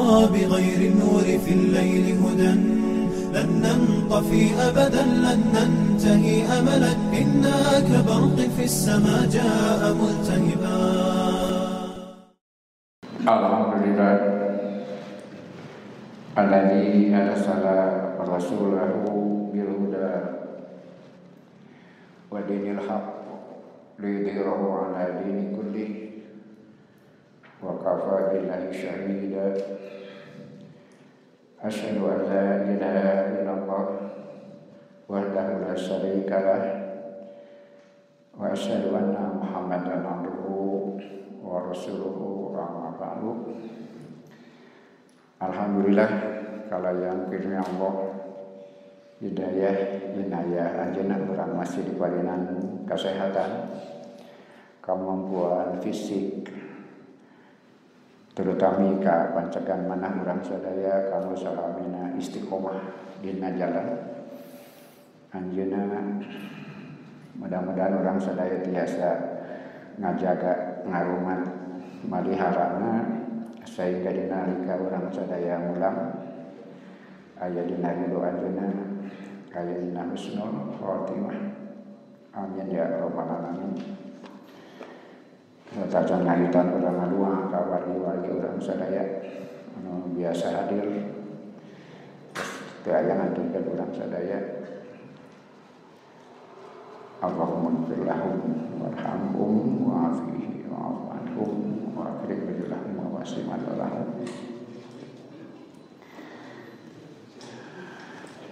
بغير النور في الليل هدى لن ننطفي أبدا لن ننتهي أملا إنا كبرق في السماء جاء ملتهبا. الحمد لله الذي أرسل رسوله بالهدى ودين الحق ليظهره على دين كله وكفى بالله شهيدا. أشهد أن لا إله إلا الله وحده لا شريك له وأشهد أن محمدا عبده ورسوله أما بعد. Alhamdulillah kalayan kirnya Allah hidayah inayah anjeunna urang masih diparinan kesehatan, kemampuan fisik, terutama ka pancegan manah urang sadaya kamu salamina istiqomah dina jalan anjeunna. Mudah-mudahan urang sadaya tiasa ngajaga ngarumat maliharana sehingga dinalika urang sadaya mulang aya dina ridho anjeunna aya dina husnul khotimah. Amin ya rabbal alamin. Tacan ngalitan urang ngadua ka wali-wali urang sadaya anu biasa hadir teu aya ngadengkeun urang sadaya. Allahumma ighfir lahum warhamhum wa'afihim wa'fu anhum wa akrim lahum wa wasi'an lahum.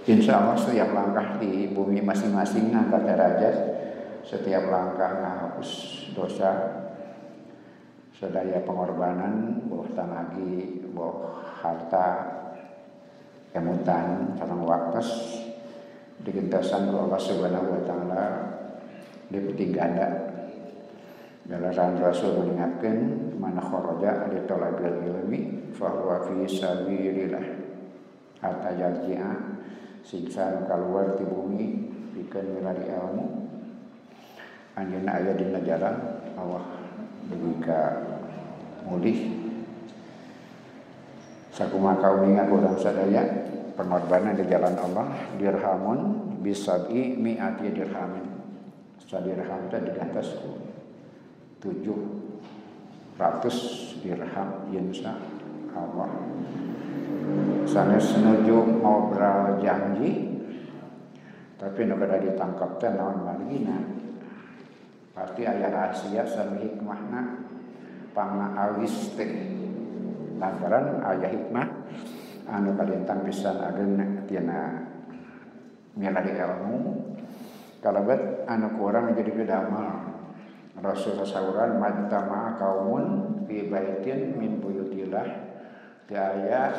Insyaallah setiap langkah di bumi masing-masing ngangkat derajat, setiap langkah ngahapus dosa, sadaya pengorbanan, boh tanagi, boh harta, kemutan, sareng waktos digentasan ku Allah Subhanahu wa taala deputi ganda. Dalaran Rasul mengingatkan mana kharaja li talabil ilmi fa huwa fi sabilillah hatta yarji'a siksa keluar di bumi pikeun milari ilmu anjeunna aya dina jalan Allah dugi ka mulih sakumaha kauningan urang sadaya pengorbanan di jalan Allah dirhamun bisabi mi'ati dirhamin. Sadirham teh digantos 700 dirham insya Allah. Sanes nuju ngobrol janji tapi nu kada ditangkap teh naon margina pasti aya rahasia sareng hikmahna pangaawis teh lantaran aya hikmah anu kalintang pisan ageuna tina milari ilmu kalebet anu kurang menjadi kedamal. Rasul sasauran majtama kaumun fi baitin min buyutillah teu aya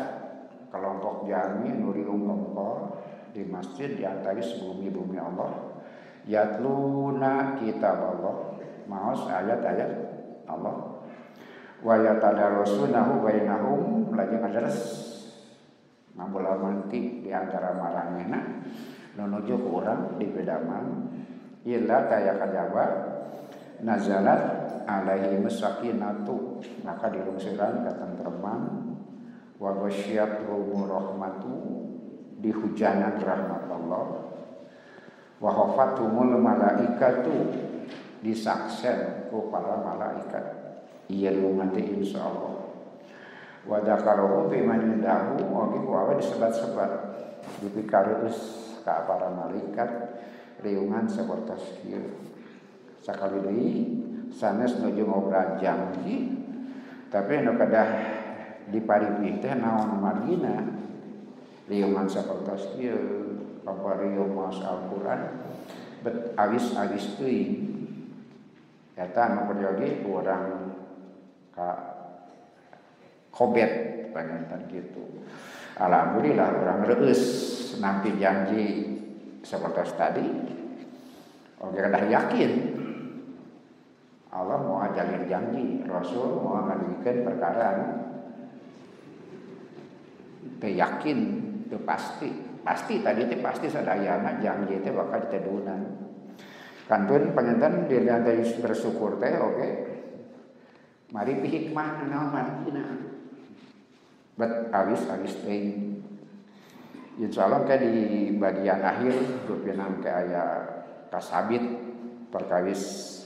kelompok jami nu riung kongkol di masjid di antara bumi-bumi Allah yatluna kitab Allah maos ayat-ayat Allah wa yatadarasunahu bainahum lagi ngadares ngabula manti di antara marangena nunuju ke urang di bedaman illa kaya kajaba nazalat alaihi sakinatu maka dilungsiran ketentreman wa ghasyiyatuhum rahmatu dihujanan rahmat Allah wa khafatumul malaikatu disaksen ku para malaikat ieu lumati insyaallah wa dzakaruhu fi man indahu oge ku awe disebat-sebat dipikareus ka para malaikat riungan sapertos kieu sakali deui sanes nuju ngobrol janji tapi anu kadah diparipih teh naon margina riungan sapertos kieu pabarieu maos Al-Qur'an bet awis-awis teuing eta anu peryogi urang ka kobet panganten kitu. Alhamdulillah urang reueus nampi janji sapertos tadi oge kadah yakin Allah mau ajalin janji Rasul mau ngadikeun perkara teu yakin teu pasti tadi teh pasti sadayana janji teh bakal ditedunan kanteun panganten dilihat bersyukur teh oge mari hikmah naon margina bet awis teuing. Insyaallah ke di bagian akhir rupinan ke aya kasabit perkawis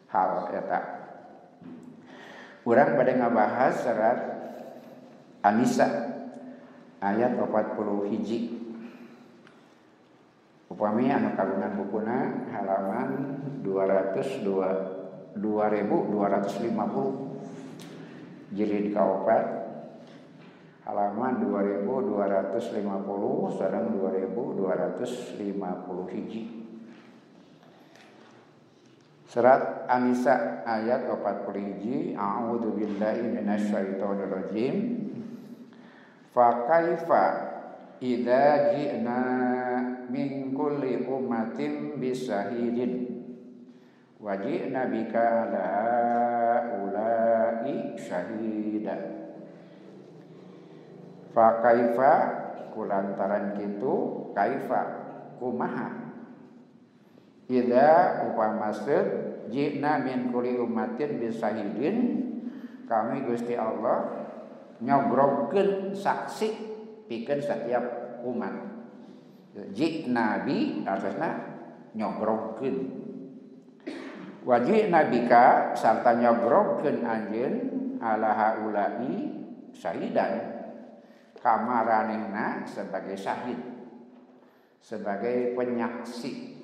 hal eta. Urang bade ngabahas serat An-Nisa ayat 41. Upami anu kagungan bukuna halaman 2250 jilid kaopat halaman 2250 sareng 2250 hiji. Surat An-Nisa ayat 41. A'udzu billahi minasyaitonir rajim. Fa kaifa idza ji'na min kulli ummatin bisahidin wa ji'na bika ala ulai syahida. Fa kaifa kulantaran kitu kaifa kumaha idza upamaseun ji'na min kulli ummatin bisahidin kami Gusti Allah nyogrogkeun saksi pikeun setiap umat. Ji'na bi artinya nyogrogkeun. Wa ji'na bika sarta nyogrogkeun anjeun ala haula'i syahidan kamaranehna sebagai syahid, sebagai penyaksi.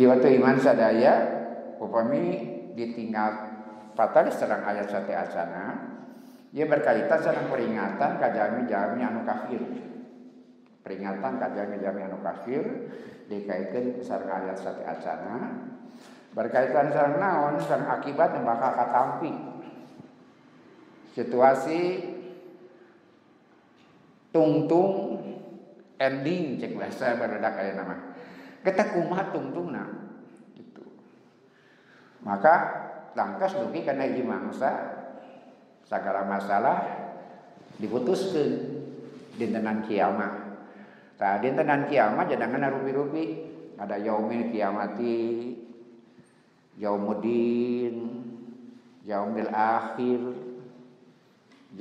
Iwatu iman sadaya upami ditinggal fatali serang ayat sate acana ia berkaitan sareng peringatan ka jami-jami anu kafir. Peringatan ka jami-jami anu kafir dikaitkeun sareng ayat sate acana berkaitan sareng naon sareng akibat yang bakal katampi. Situasi tungtung ending cek bahasa barudak aya nama. Kita kumaha tungtungna gitu. Maka langkas dugi kana hiji mangsa sagala masalah diputuskeun dintenan kiamat. Tah dintenan kiamat jadangan rupi-rupi ada yaumil kiamati, yaumuddin, yaumil akhir,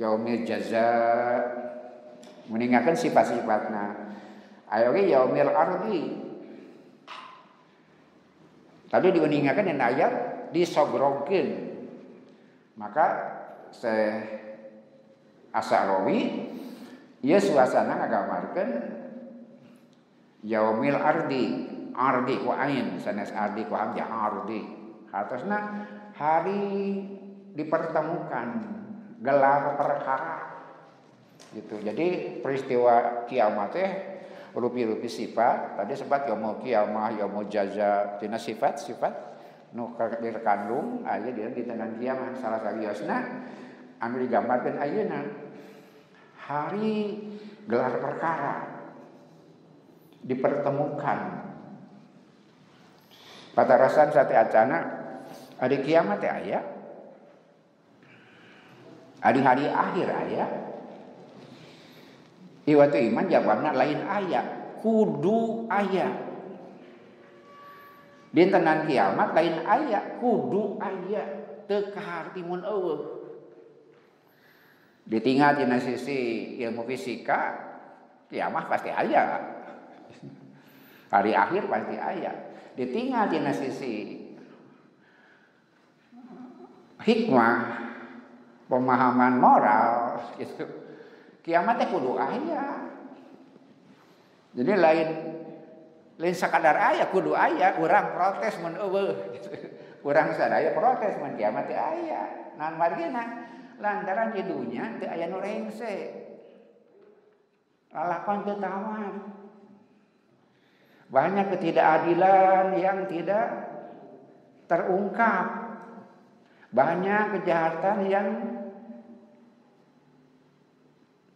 yaumil jaza. Meninggalkan sifat-sifatna. Aya ge yaumil ardi. Tadi diuninggakeun dina ayat disogrogkeun. Maka Asy-Sya'rawi ieu suasana ngagamarkeun yaumil ardi ku ain sanes ardi ku hamzah ardi. Hartosna hari dipertemukan, gelar perkara. Gitu. Jadi peristiwa kiamat teh rupi-rupi sifat. Tadi sempat yaumul kiamah, yaumul jaza, tina sifat-sifat nu terkandung aya di dinten kiamat. Salah sawiosna anu digambarkeun ayeuna hari gelar perkara dipertemukan. Patarasan sate acana adi kiamat teh aya. Adi hari akhir aya. Iwatu iman jawabna lain aya, kudu aya. Dintenan kiamat lain aya, kudu aya, teu kaharti mun eueuh. Ditinggal dina sisi ilmu fisika, kiamat pasti aya. Hari akhir pasti aya. Ditinggal dina sisi hikmah, pemahaman moral gitu. Kiamat teh kudu aya. Jadi lain sakadar aya kudu aya, urang protes mun eueuh gitu. Urang sadaya protes mun kiamat teh aya. Naon margina? Lantaran di dunya teu aya nu rengse. Lalakon teu tawar. Banyak ketidakadilan yang tidak terungkap. Banyak kejahatan yang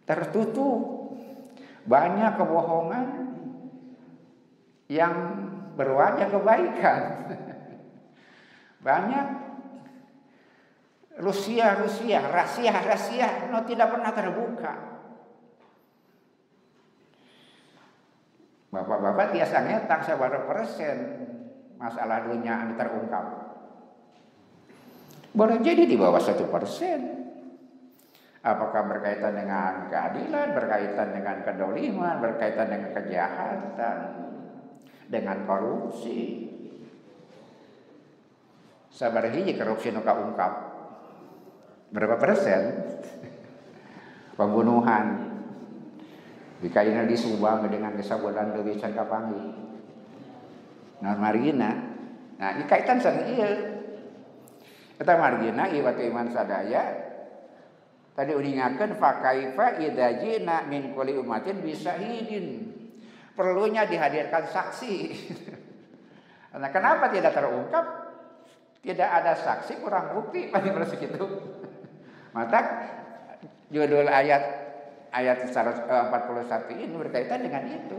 tertutup, banyak kebohongan yang berwajah kebaikan, banyak rahasia no tidak pernah terbuka. Bapak-bapak tiasa ngetak sabaraha persen masalah dunia anu terungkap. Boleh jadi di bawah 1%. Apakah berkaitan dengan keadilan, berkaitan dengan kedoliman, berkaitan dengan kejahatan, dengan korupsi. Sabar hiji korupsi nu kaungkap. Berapa persen? Pembunuhan. Jika ini di Subang dengan kesabulan lebih can kapangi. Nah margina. Nah, ini kaitan sareng ieu. Eta margina ieu iman sadaya. Tadi uningakeun fa kaifa idza jina min kulli ummatin bisahidin. Perlunya dihadirkan saksi. Nah, kenapa tidak terungkap? Tidak ada saksi, kurang bukti pada segitu. Maka judul ayat 41 ini berkaitan dengan itu.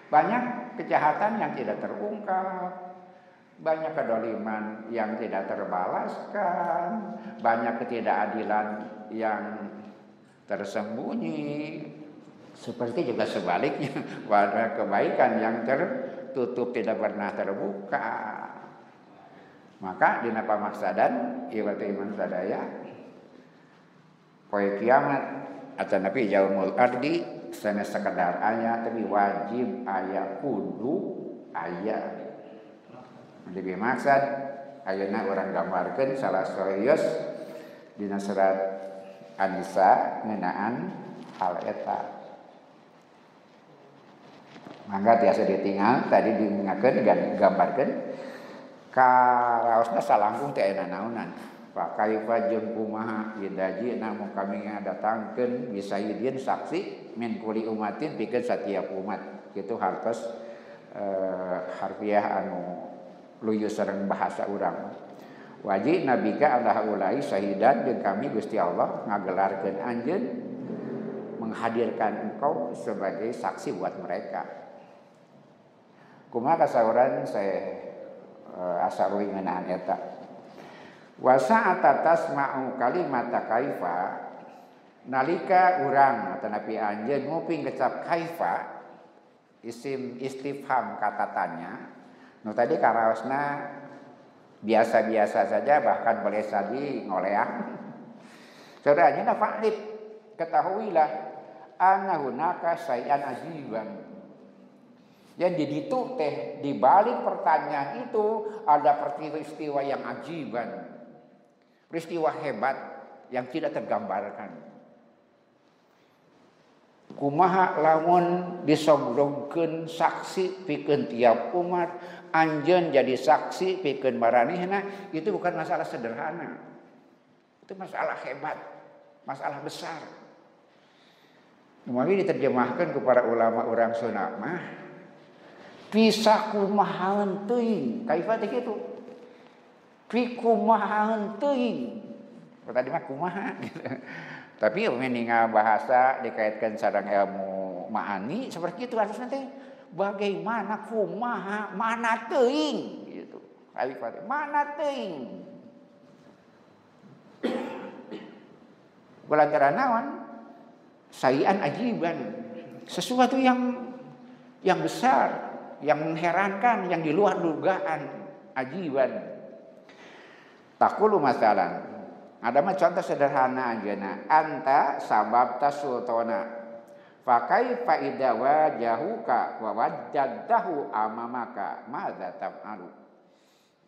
Banyak kejahatan yang tidak terungkap, banyak kedoliman yang tidak terbalaskan, banyak ketidakadilan yang tersembunyi. Seperti juga sebaliknya, pada kebaikan yang tertutup tidak pernah terbuka. Maka dina pamaksadan ieu iman sadaya poe kiamat atau nabi yaumul ardi sanes sekedar aya tapi wajib aya kudu aya. Jadi maksud ayeuna urang gambarkeun salah soyos dina surat An-Nisa ngeunaan hal eta. Mangga tiasa ditinggal tadi diingatkeun gambarkeun karaosna salangkung teh aya naonan. Fa kaifa jeung kumaha idaji namun kami ngadatangkeun bisayidin saksi min kulli umatin pikeun satiap umat. Kitu hartos harfiah anu luyu sareng bahasa urang. Wajib nabika Allah ulai syahidan jeung kami Gusti Allah ngagelarkeun anjeun menghadirkan engkau sebagai saksi buat mereka. Kumaha kasauran saya asaruy ngeunaan eta. Wa sa'ata tasma'u kalimata kaifa nalika urang ataupun anjeun nguping kecap kaifa isim istifham kata tanya. Nu tadi karaosna biasa-biasa saja bahkan boleh saja ngoleang. Saudara fa'lib ketahuilah anna hunaka syai'an ajiban. Yang diditu teh di balik pertanyaan itu ada peristiwa yang ajiban. Peristiwa hebat yang tidak tergambarkan. Kumaha lamun disogdongkeun saksi pikeun tiap umat, anjeun jadi saksi pikeun maranehna, itu bukan masalah sederhana. Itu masalah hebat, masalah besar. Kemudian diterjemahkan kepada ulama orang Sunda mah bisa kumahaeun teuing, kaifa teh kitu. Pi kumahaeun teuing. Tadi mah kumaha gitu. Tapi meninga bahasa dikaitkan sareng ilmu ma'ani seperti itu harusnya teh bagaimana kumaha mana teuing gitu. Kaifa teh mana teuing. Kulantaran naon? Sayan ajiban, sesuatu yang besar, yang mengherankan, yang di luar dugaan, ajiban. Takulu masalan, ada mah contoh sederhana aja anta sabab tasultona, fakai faida wajahuka wa wajadahu amamaka, madza taf'alu.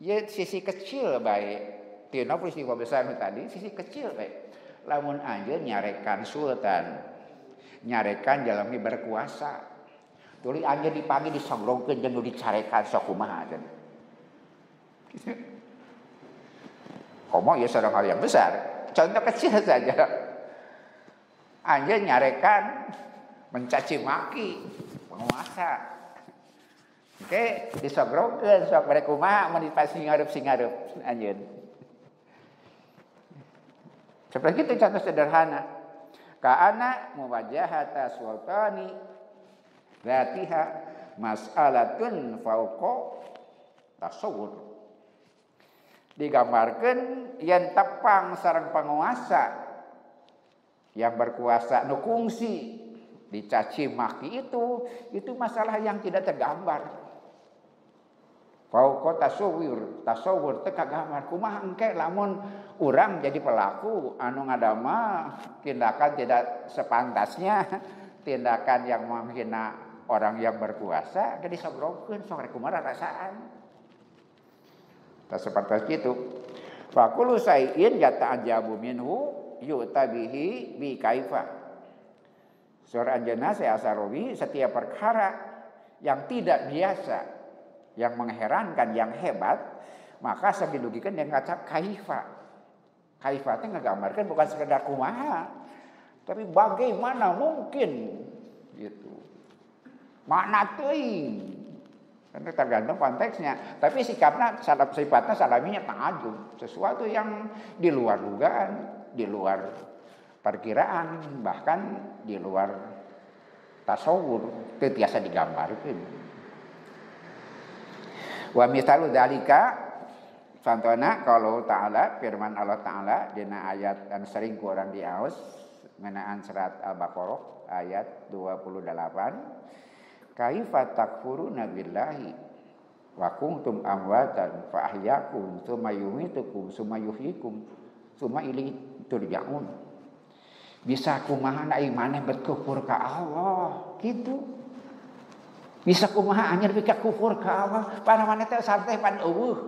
Ya sisi kecil baik, tina peristiwa besar tadi sisi kecil baik. Lamun anjeun nyarekan sultan, nyarekan jalmi berkuasa. Tuluy anjeun dipanggil disongrongkeun jeung dicarekan sok kumaha aja. Komo ya sareng hal yang besar. Contoh kecil saja. Anjeun nyarekan mencaci maki penguasa. Oke, disongrongkeun sok bare kumaha mun singareup anjeun. Seperti itu contoh sederhana. Ka'ana muwajahata sultani dzatiha mas'alatun fauqa tasawwur. Digambarkeun yen tepang sareng penguasa yang berkuasa nu kungsi dicaci maki itu masalah yang tidak tergambar. Pokok tasawur teu kagambar kumaha engke lamun urang jadi pelaku anu ngadama tindakan tidak sepantasnya, tindakan yang menghina orang yang berkuasa, jadi sabrogkeun sok rek kumaha rasaan. Tak seperti itu. Fa kullu syai'in yata'ajabu minhu yu'tabihi bi kaifa. Surah An-Jannah Asarawi, setiap perkara yang tidak biasa, yang mengherankan, yang hebat, maka sebidugikan yang ngacap kaifa. Kaifa itu ngegambarkan bukan sekedar kumaha, tapi bagaimana mungkin gitu. Makna teuing. Karena tergantung konteksnya. Tapi sifatnya salaminya ta'ajub, sesuatu yang di luar dugaan, di luar perkiraan, bahkan di luar tasawur, teu tiasa digambarkeun. Wa misalu dzalika contohna kalau ta'ala firman Allah Ta'ala dina ayat yang sering ku urang diaos menaan surat Al-Baqarah ayat 28 kaifa takfuruna billahi wa kuntum amwatan fa ahyakum tsumma yumitukum tsumma yuhyikum tsumma ilaihi turja'un. Bisa kumaha ai maneh berkufur ka Allah gitu. Bisa kumaha anjeun bika kufur ka Allah, panamana teh santai pan eueuh.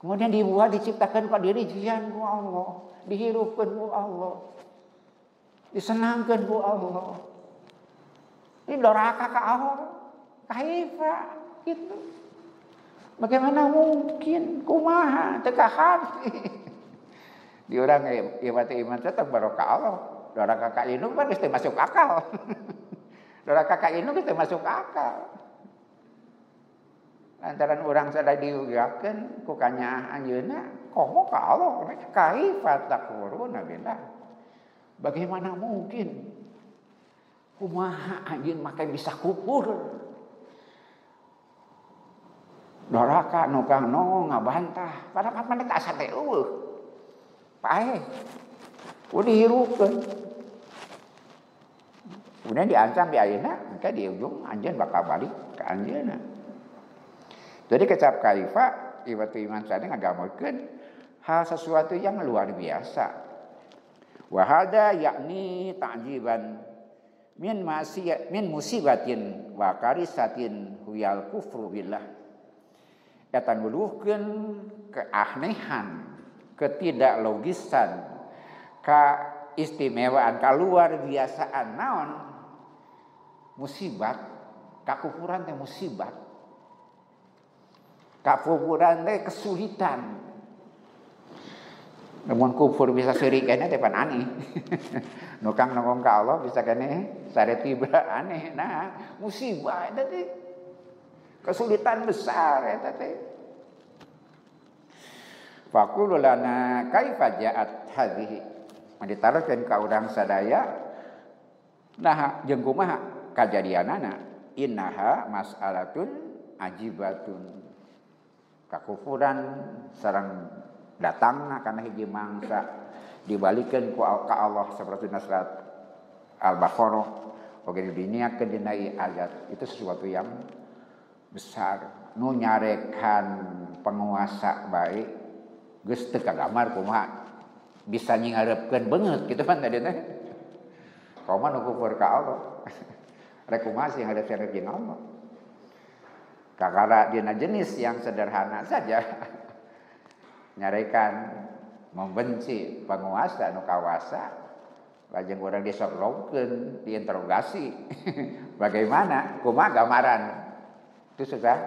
Kemudian dibuat diciptakan ka diri jian ku Allah, dihirupkeun ku Allah. Disenangkeun ku Allah. Ini doraka ka Allah. Kaifa gitu. Bagaimana mungkin kumaha teu kahati. Di urang iman tetep barokah Allah. Doraka ka indung kan geus teu masuk akal. Doraka ka indung geus teu masuk akal. Lantaran urang sada diugakeun ku kanya anjeunna, komo ka Allah, kaifa takfuruna billah. Bagaimana mungkin kumaha anjeun make bisa kufur? Doraka nu kang no ngabantah, padahal mana tak asa teh eueuh. Pae. Udah hirupkeun. Kemudian diancam di ayeuna, maka di ujung anjeun bakal balik ke anjeunna. Jadi kecap kaifa iwatu iman sadaya ngagamikeun hal sesuatu yang luar biasa. Wa hada yakni ta'jiban min musibatin wa karisatin huyal kufru billah. Eta nuduhkeun keanehan, ketidaklogisan, keistimewaan, keluar biasaan naon musibat, kakufuran teh musibat. Kakufuran teh kesulitan. Namun kufur bisa syirik kene teh pan aneh. Nu kang nongong ka Allah bisa kene sare tiba aneh. Nah, musibah eta teh kesulitan besar eta teh. Faqulu lana kaifa ja'at hadhihi. Ditaruhkeun ka urang sadaya nah jeung kumaha kajadianana innaha mas'alatun ajibatun. Kakufuran sareng datangna kana hiji mangsa dibalikeun ka Allah saperti surat Al-Baqarah oge didiniakeun dina ayat itu sesuatu yang besar nu nyarekan penguasa baik geus teu kagambar kumaha bisa nyingarepkeun beungeut kitu pan tadi teh. Kauma nu kufur ka Allah. Rek kumaha sih ngarep jeung Allah. Kakara dina jenis yang sederhana saja nyarekan membenci penguasa nu kawasa lajeng urang disobrogkeun diinterogasi bagaimana kumaha gambaran itu sudah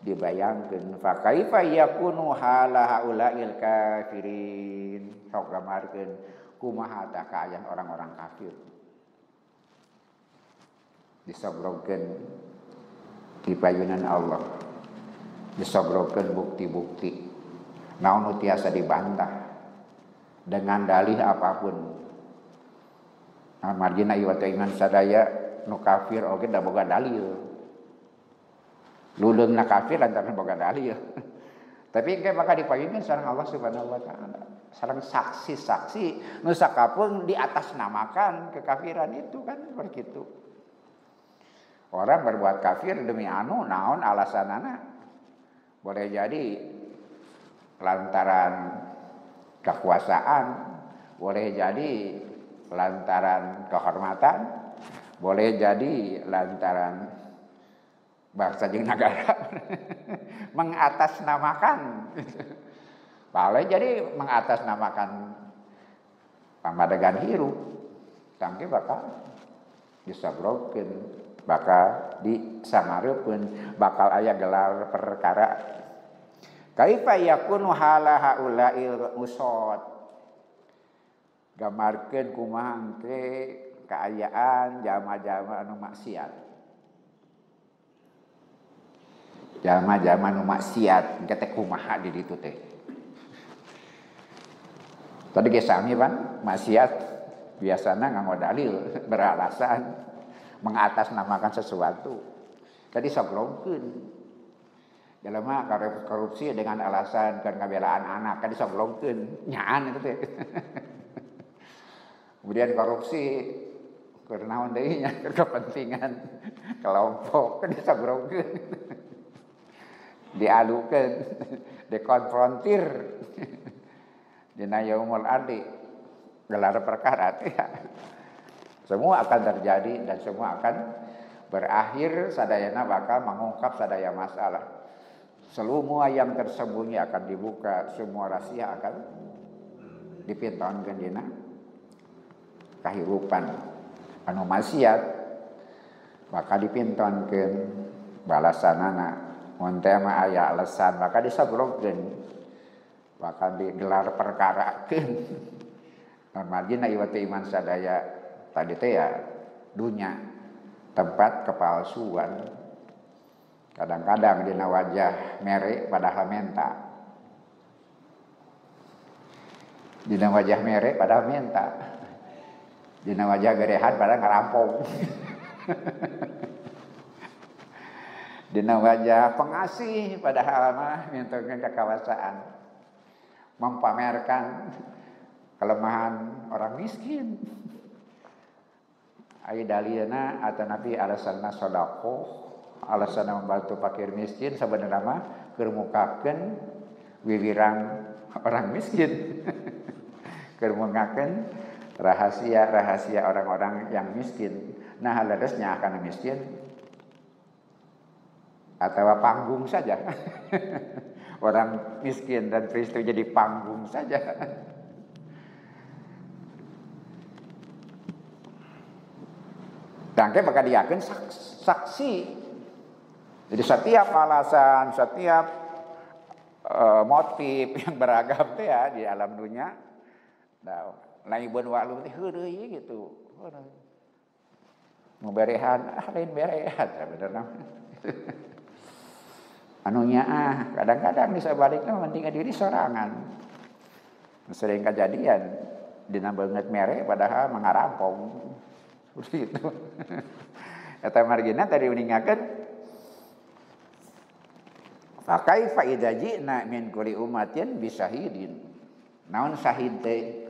dibayangkeun fa kaifa yakunu hala haulail kafirin sok gambarkeun kumaha tah kaayaan orang-orang kafir disobrogkeun di payunan Allah disobrogkeun bukti-bukti naon nu tiasa dibantah dengan dalih apapun. Margina ieu teh iman sadaya nu kafir oge da boga dalil. Luleungna kafir lantaran boga dalil. Tapi engke bakal dipayunkeun sareng Allah Subhanahu wa taala. Sareng saksi-saksi nu sakapeung diatasnamakan kekafiran itu kan begitu. Orang berbuat kafir demi anu naon alasanana boleh jadi lantaran kekuasaan, boleh jadi lantaran kehormatan, boleh jadi lantaran bangsa jeung negara. Mengatasnamakan. Boleh jadi mengatasnamakan pamadegan hirup. Tangke bakal disabrokeun, bakal disangareupeun, bakal aya gelar perkara. Kaifa yakunu hala haula'il usad. Gamarkeun kumaha engke kaayaan jalma-jalma anu maksiat. Jalma-jalma anu maksiat engke teh kumaha di ditu teh. Tadi ge sami pan maksiat biasana nganggo dalil, beralasan, mengatasnamakan sesuatu. Tadi saglongkeun. Jelema korupsi dengan alasan keur ngabelaan anak, kan disaglongkeun, nyaan itu teh. Kemudian korupsi keur naon deui nya, keur kepentingan kelompok, kan disaglongkeun. Diadukeun, dikonfrontir. Dina yaumul ardi, gelar perkara teh. Semua akan terjadi dan semua akan berakhir sadayana bakal mengungkap sadaya masalah. Semua yang tersembunyi akan dibuka, semua rahasia akan dipintaunkeun dina kahirupan anu maksiat, maka dipintaunkeun balasanana. Mun teh mah aya alasan maka disabrogkeun, bakal digelar perkarakeun. Normalna ieu teh iman sadaya tadi teh ya dunya tempat kepalsuan. Kadang-kadang dina wajah mere padahal menta. Dina wajah mere padahal menta. Dina wajah gerehan padahal ngarampong. Dina wajah pengasih padahal mah mintokeun kekuasaan. Mempamerkan kelemahan orang miskin. Aya dalilna atau nabi alasanna sedekah, alasan membantu fakir miskin sebenarnya mah keur mukakeun wiwirang orang miskin. Keur mukakeun rahasia-rahasia orang-orang yang miskin. Nah, haladesnya akan miskin atau panggung saja. Orang miskin dan peristiwa jadi panggung saja. Tangke bakal diakeun saksi. Jadi setiap alasan, setiap motif yang beragam teh ya di alam dunia, nah, laibun walu teh heureui gitu. Mau berehan, lain berehan, bener. Anunya kadang-kadang bisa baliknya mendingan diri sorangan. Sering kejadian dina beungeut mere padahal mangarampong. Seperti itu. Eta margina tadi uningakeun fakaifa idza ji'na min kulli ummatin bisahidin. Naon sahid teh?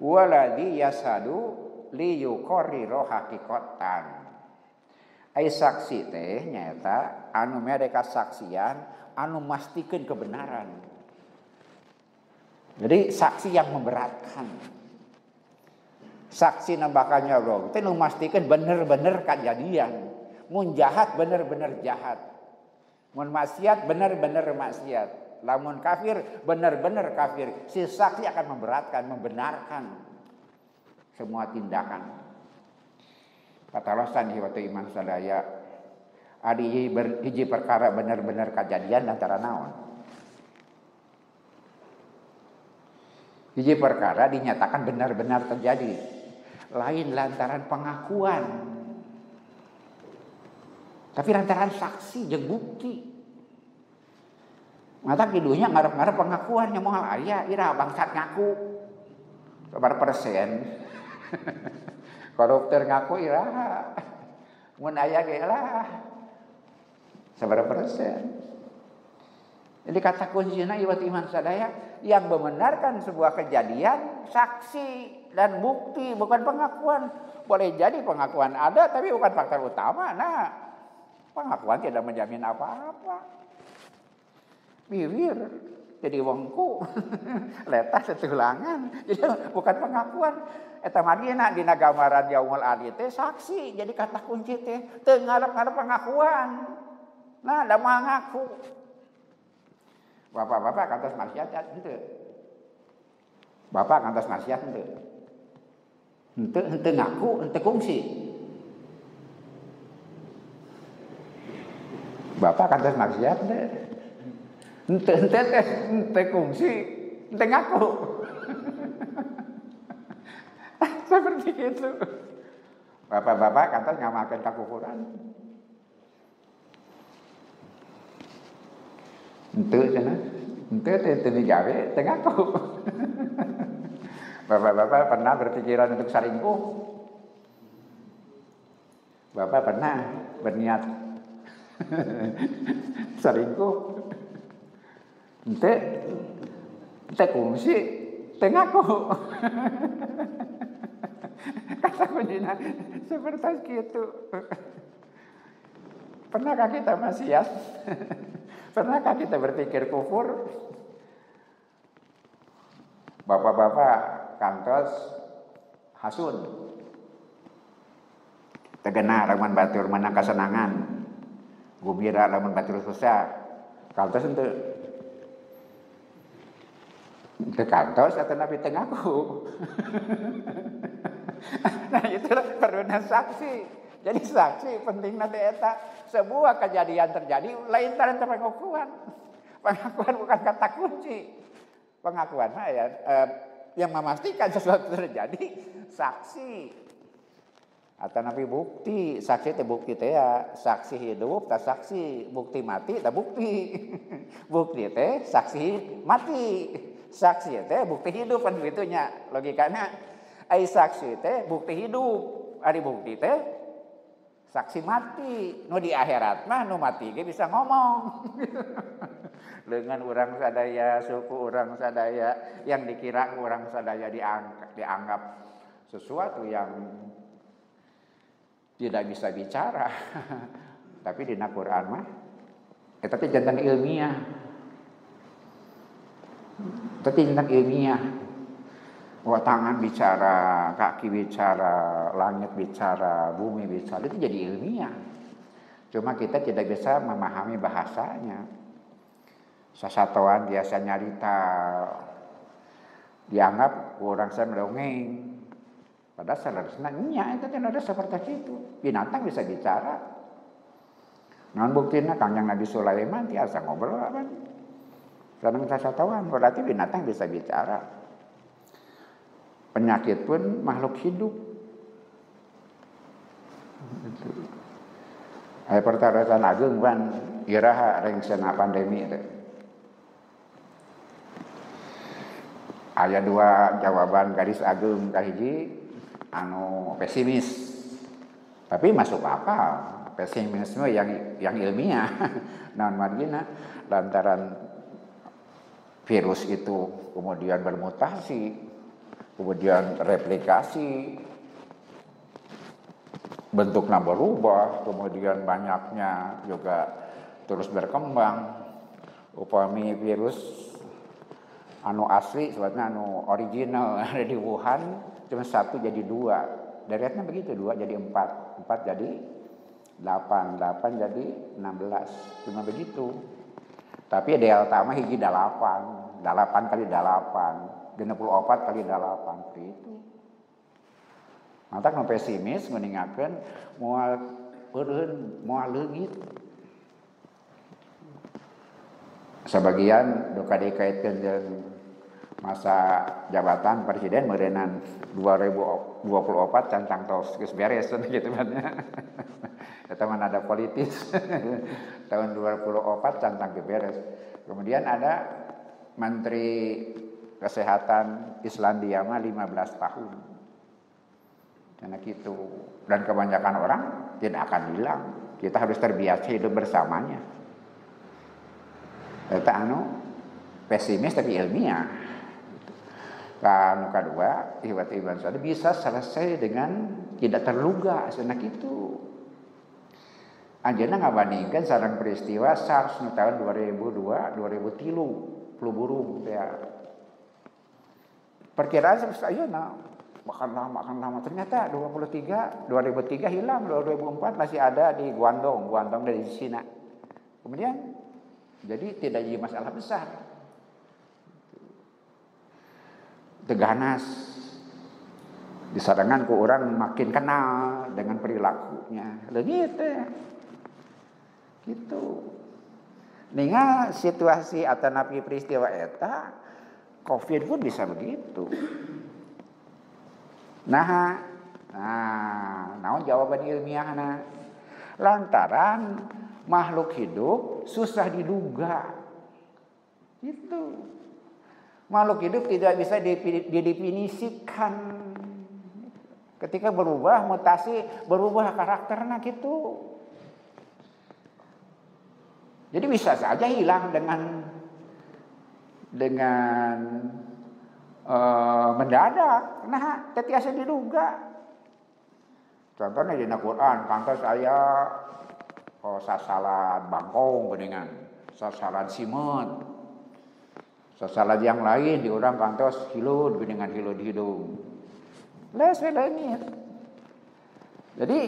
Waladhi yasadu li yuqarriru haqiqatan. Ai saksi teh nyaeta anu mere kasaksian anu mastikeun kebenaran. Jadi saksi yang memberatkan. Saksi na bakal nyolong teh nu mastikeun bener-bener kajadian. Mun jahat bener-bener jahat. Mun maksiat benar-benar maksiat. Lamun kafir benar-benar kafir. Si saksi akan memberatkan, membenarkan semua tindakan. Patalasan hiwatu iman sadaya. Adi hiji perkara benar-benar kejadian antara naon. Hiji perkara dinyatakan benar-benar terjadi. Lain lantaran pengakuan. Tapi lantaran saksi jeung bukti. Mata kidunya ngarep-ngarep pengakuan yang moal aya ira bangsat ngaku. Sabar persen. Koruptor ngaku ira. Mun aya ge lah. Sabar persen. Jadi kata kuncinya iwat iman sadaya yang membenarkan sebuah kejadian saksi dan bukti bukan pengakuan. Boleh jadi pengakuan ada tapi bukan faktor utama. Nah, pengakuan tidak menjamin apa-apa. bibir jadi wongku letah setulangan. Jadi bukan pengakuan. Eta madina dina gambaran yaumul adi teh saksi. Jadi kata kunci teh teu ngarep-ngarep pengakuan. Nah, da ngaku. Bapak-bapak kantos maksiat henteu. Bapak kantos maksiat henteu. Henteu ngaku, henteu kungsi. Bapak kantos maksiat henteu. Henteu kungsi, henteu ngaku. Seperti itu. Bapak-bapak kantos ngamakeun kakufuran. Henteu cenah. Henteu digawe, teu ngaku. Bapak-bapak pernah berpikiran untuk selingkuh? Bapak pernah berniat selingkuh? Teu kungsi, teu ngaku. Kata kuncinya seperti itu. Pernahkah kita maksiat? Pernahkah kita berpikir kufur? Bapak-bapak kantos hasun. Tegena lamun batur menang kasenangan. Gembira lamun batur susah. Kantos henteu. Teu kantos atau nabi teu ngaku. Nah itu perlunya saksi. Jadi saksi penting nanti eta sebuah kejadian terjadi lain taranta pengakuan. Pengakuan bukan kata kunci. Pengakuan ya yang memastikan sesuatu terjadi saksi. Atau nabi bukti. Saksi teh bukti teh ya saksi hidup tak saksi, bukti mati tak bukti. Bukti teh saksi mati. Saksi teh bukti hidup kan begitunya logikanya. Ai saksi teh bukti hidup, ari bukti teh saksi mati. Nu di akhirat mah nu mati ge bisa ngomong. Dengan orang sadaya, suku orang sadaya yang dikira orang sadaya dianggap sesuatu yang tidak bisa bicara. Tapi di Quran mah eta teh jantan ilmiah. Tapi jantan ilmiah. Wah, tangan bicara, kaki bicara, langit bicara, bumi bicara, itu jadi ilmiah. Cuma kita tidak bisa memahami bahasanya. Sasatoan biasa nyarita, dianggap orang saya mendongeng. Padahal seharusnya itu kan ada seperti itu. Binatang bisa bicara. Non buktinya kangjeng Nabi Sulaiman tiasa ngobrol apa? Karena sasatoan berarti binatang bisa bicara. Penyakit pun makhluk hidup. Aya pertarasan ageung ban iraha rengsana pandemi teh. Aya dua jawaban garis ageung kahiji anu pesimis. Tapi masuk akal. Pesimisme yang ilmiah. Naon margina lantaran virus itu kemudian bermutasi, kemudian replikasi, bentuknya berubah, kemudian banyaknya juga terus berkembang. Upami virus anu asli, sebetulnya anu original ada di Wuhan, cuma 1 jadi 2. Deretnya begitu, 2 jadi 4, 4 jadi 8, 8 jadi 16, cuma begitu. Tapi delta mah hiji 8, 8 kali 8. 64 kali 8 itu. Mantak nu pesimis meningakeun moal eureun moal leungit. Sebagian duka dikaitkeun jeung masa jabatan presiden meureunnan 2024 cancang tos geus beres gitu bannya. Eta mah ada politis. Tahun 2024 cancang geus beres. Kemudian ada Menteri Kesehatan Islandia mah 15 tahun. Karena gitu. Dan kebanyakan orang tidak akan hilang. Kita harus terbiasa hidup bersamanya. Eta anu pesimis tapi ilmiah. Kan kedua, ihwat-ihwan saja bisa selesai dengan tidak terluga. Karena gitu. anjeunna ngabandingkeun sareng peristiwa SARS nu tahun 2002 2003 flu burung teh. Perkiraan sampai ayeuna makan lama ternyata 2003 hilang, 2004 masih ada di Guangdong dari Cina. Kemudian jadi tidak jadi masalah besar. Teganas disarankan ku orang makin kenal dengan perilakunya. Lebih gitu. Ninga situasi atau napi peristiwa eta COVID pun bisa begitu. Nah, naon jawaban ilmiahna? Lantaran makhluk hidup susah diduga. Gitu. Makhluk hidup tidak bisa didefinisikan. Ketika berubah, mutasi, berubah karakternya gitu. Jadi bisa saja hilang dengan mendadak. Nah, tetiasa diduga. Contohnya di Al-Quran, kantos aya sasalan bangkong dengan sasalan simet. Sasalan yang lain di orang kantos hilud dengan hilud hidung. Leungit. Jadi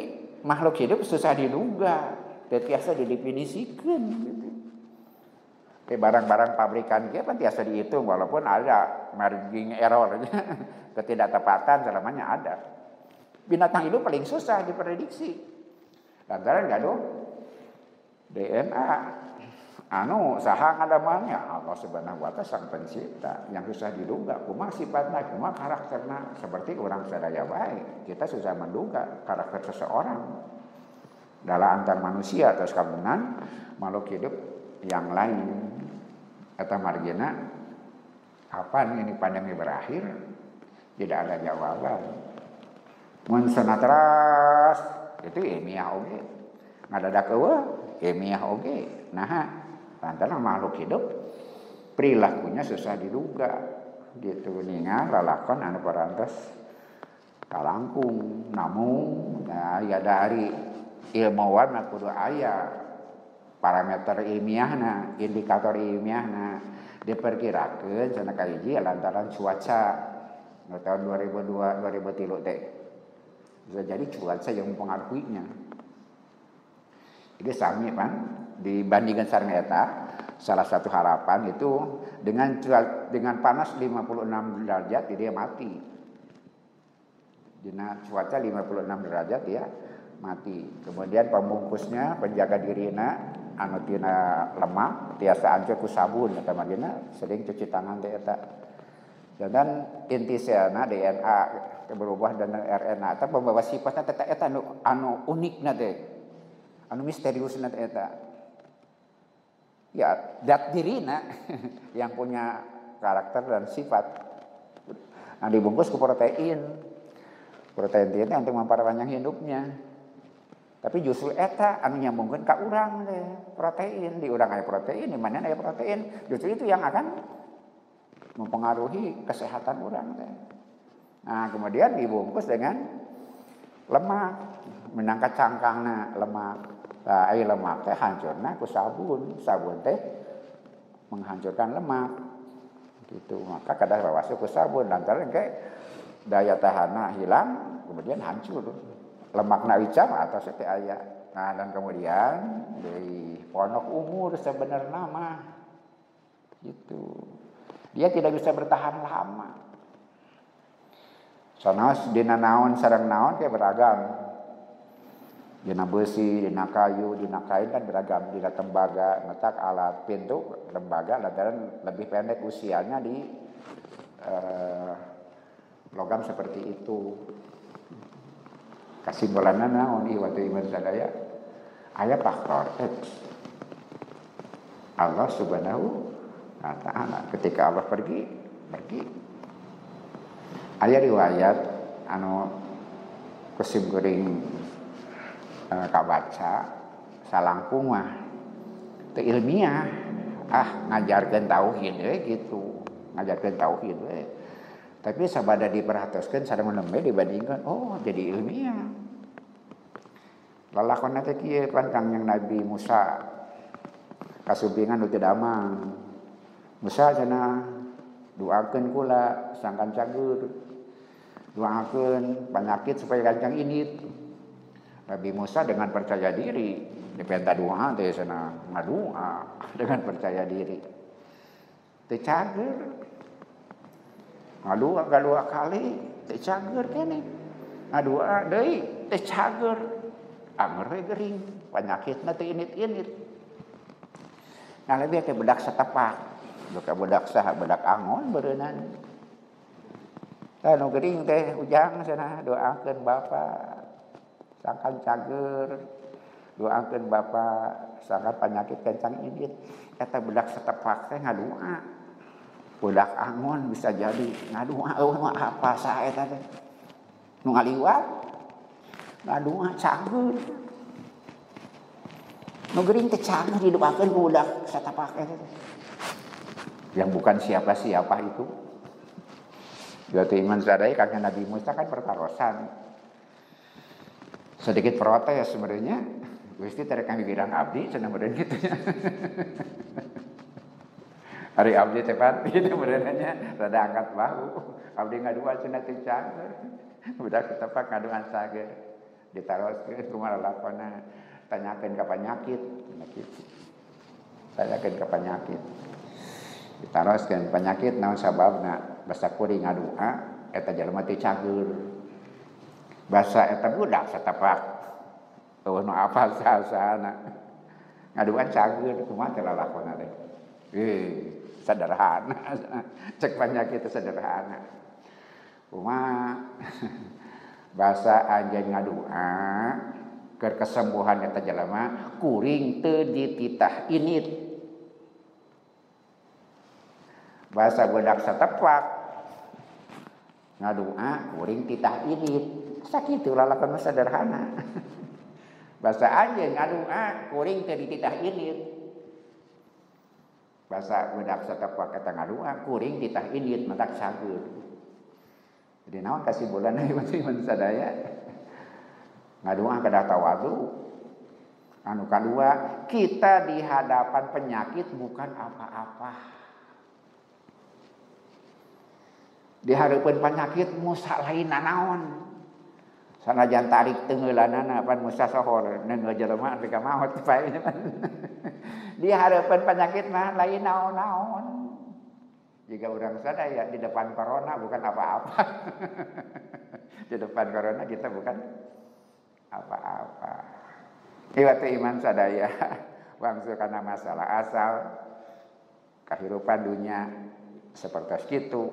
makhluk hidup susah diduga, tetiasa didefinisikan gitu. Barang-barang pabrikan dia kan tiasa dihitung walaupun ada margin error, ketidaktepatan selamanya ada. Binatang hidup paling susah diprediksi. Lantaran gaduh DNA saha ngadamannya Allah Subhanahu wa taala sang pencipta yang susah diduga kumaha sifatna kumaha karakterna seperti orang sadaya bae kita susah menduga karakter seseorang dalam antar manusia atau kabenan makhluk hidup yang lain eta margina kapan ini pandemi berakhir tidak ada jawaban mun sanatras itu ilmiah oge ngadadak eueuh ilmiah oge nah lantaran makhluk hidup perilakunya susah diduga gitu ningal lalakon anu parantos kalangkung namun ya dari ilmuwan mah kudu aya parameter ilmiahna indikator ilmiahna diperkirakeun cenah kahiji lantaran cuaca tahun 2002 2003 teh bisa jadi cuaca yang mempengaruhinya. Jadi sami kan dibandingkan sareng eta salah satu harapan itu dengan panas 56 derajat dia mati. Dina cuaca 56 derajat dia mati. Kemudian pembungkusnya penjaga dirina anu tina lemak tiasa ancur ku sabun eta marina sering cuci tangan teh eta. Dan intisana DNA berubah dan RNA eta pembawa sifatna teh eta anu unikna teh. Anu misteriusna eta. Ya, dat dirina yang punya karakter dan sifat. Nah, dibungkus ke protein. Protein itu untuk memperpanjang hidupnya. Tapi justru eta anu nyambungkeun ka urang teh, protein. Di urang aya protein, di mana aya protein. Justru itu yang akan mempengaruhi kesehatan urang teh. Nah, kemudian dibungkus dengan lemak, minangka cangkangna lemak. Nah, air lemak teh hancurna ku sabun teh menghancurkan lemak gitu. Maka kadang bawaseu ku sabun lantaran ke daya tahanna hilang kemudian hancur. Lemakna icam atas teh aya. Nah, dan kemudian di ponok umur sebenarnya mah gitu. Dia tidak bisa bertahan lama. Sanes dina naon sareng naon teh beragam. Dina besi, dina kayu, dina kain kan beragam. Dina tembaga, ngetak alat pintu, tembaga lantaran lebih pendek usianya di logam seperti itu. Kasimbolanna naon ieu waktu iman sadaya? Aya faktor X. Allah Subhanahu wa taala ketika Allah pergi. Aya riwayat anu kusim kuring kabaca salangkung mah teu ilmiah ngajarkeun tauhid gitu ngajarkeun tauhid tapi sabada diperhatoskeun sareng lembe dibandingkan jadi ilmiah Lalakonna teh kieu pancang yang Nabi Musa kasubingan nu teu damang. Musa cenah doakeun kula sangkan cager. Doakeun penyakit supaya gancang init. Nabi Musa dengan percaya diri, dipenta doa teh cenah ngadoa dengan percaya diri. Teu cager. Ngadoa gadua kali teu cager keneh. Ngadoa deui teu cager. Anger we gering, penyakitna teu init-init. Nah lebih teh bedak satepak, bukan bedak saha, bedak angon beureunan. Tah nu gering teh ujang cenah doakeun Bapa sangkan cager, doakeun Bapa sangkan penyakit kencang init. Eta bedak satepak teh ngadoa. Bedak angon bisa jadi ngadoa eueuh apa saha eta teh. Nu ngaliwat ngadoa cager. Nu gering teh cager didoakeun ku budak satapak eta. Yang bukan siapa-siapa itu. Jatuh iman sadaya kakek Nabi Musa kan pertarosan. Sedikit protes sebenarnya. Gusti teh kami bilang abdi cenah meureun kitu nya. Hari abdi teh pati teh meureunnya rada angkat bahu. Abdi ngadoa cenah teh cager. Budak satapak ngadoa cager. Ditaroskeun kumaha lalakonna tanyakeun ka penyakit tanyakeun ka penyakit ditaroskeun penyakit naon sababna basa kuring ngadoa eta jalma teh cager basa eta budak satapak eueuh nu apal saha-sahana ngadoa cager kumaha teh lalakonna teh sederhana cek penyakit teh sederhana kumaha basa anjeun ngadoa keur kesembuhan eta jalema kuring teu dititah init. Basa budak satepak ngadoa kuring titah init. Sakitu lalakon sederhana. Basa anjeun ngadoa kuring teu dititah init. Basa budak satepak eta ngadoa kuring titah init matak cager. Jadi naon kasimpulan iman sadaya ngadoa kada tawadu. Anu kadua kita di hadapan penyakit bukan apa-apa. Di hadapan penyakit musa lain nanaon. Sanajan tarik teungeulanana pan musa sohor neungeul jelema nepi ka maot bae. Di hadapan penyakit mah lain naon-naon. Jika orang sadaya di depan corona bukan apa-apa. Di depan corona kita bukan apa-apa. Iwatu iman sadaya wangsul kana masalah asal kahirupan dunia seperti kitu.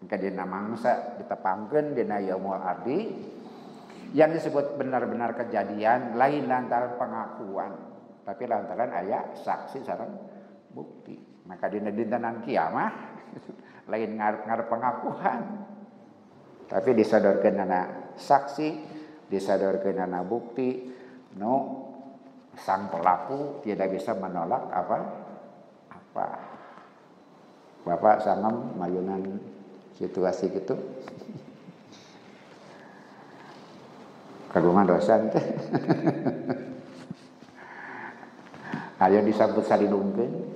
Engke dina mangsa ditepangkeun dina yaumul ardi yang disebut benar-benar kejadian lain lantaran pengakuan, tapi lantaran aya saksi sareng bukti. Maka dina dintenan kiamah lain ngarep pengakuan tapi disadorkeun ana saksi disadorkeun ana bukti sang pelaku tidak bisa menolak apa Bapak sangem mayunan situasi gitu kagungan dosen teh ayo disambut salilungkeun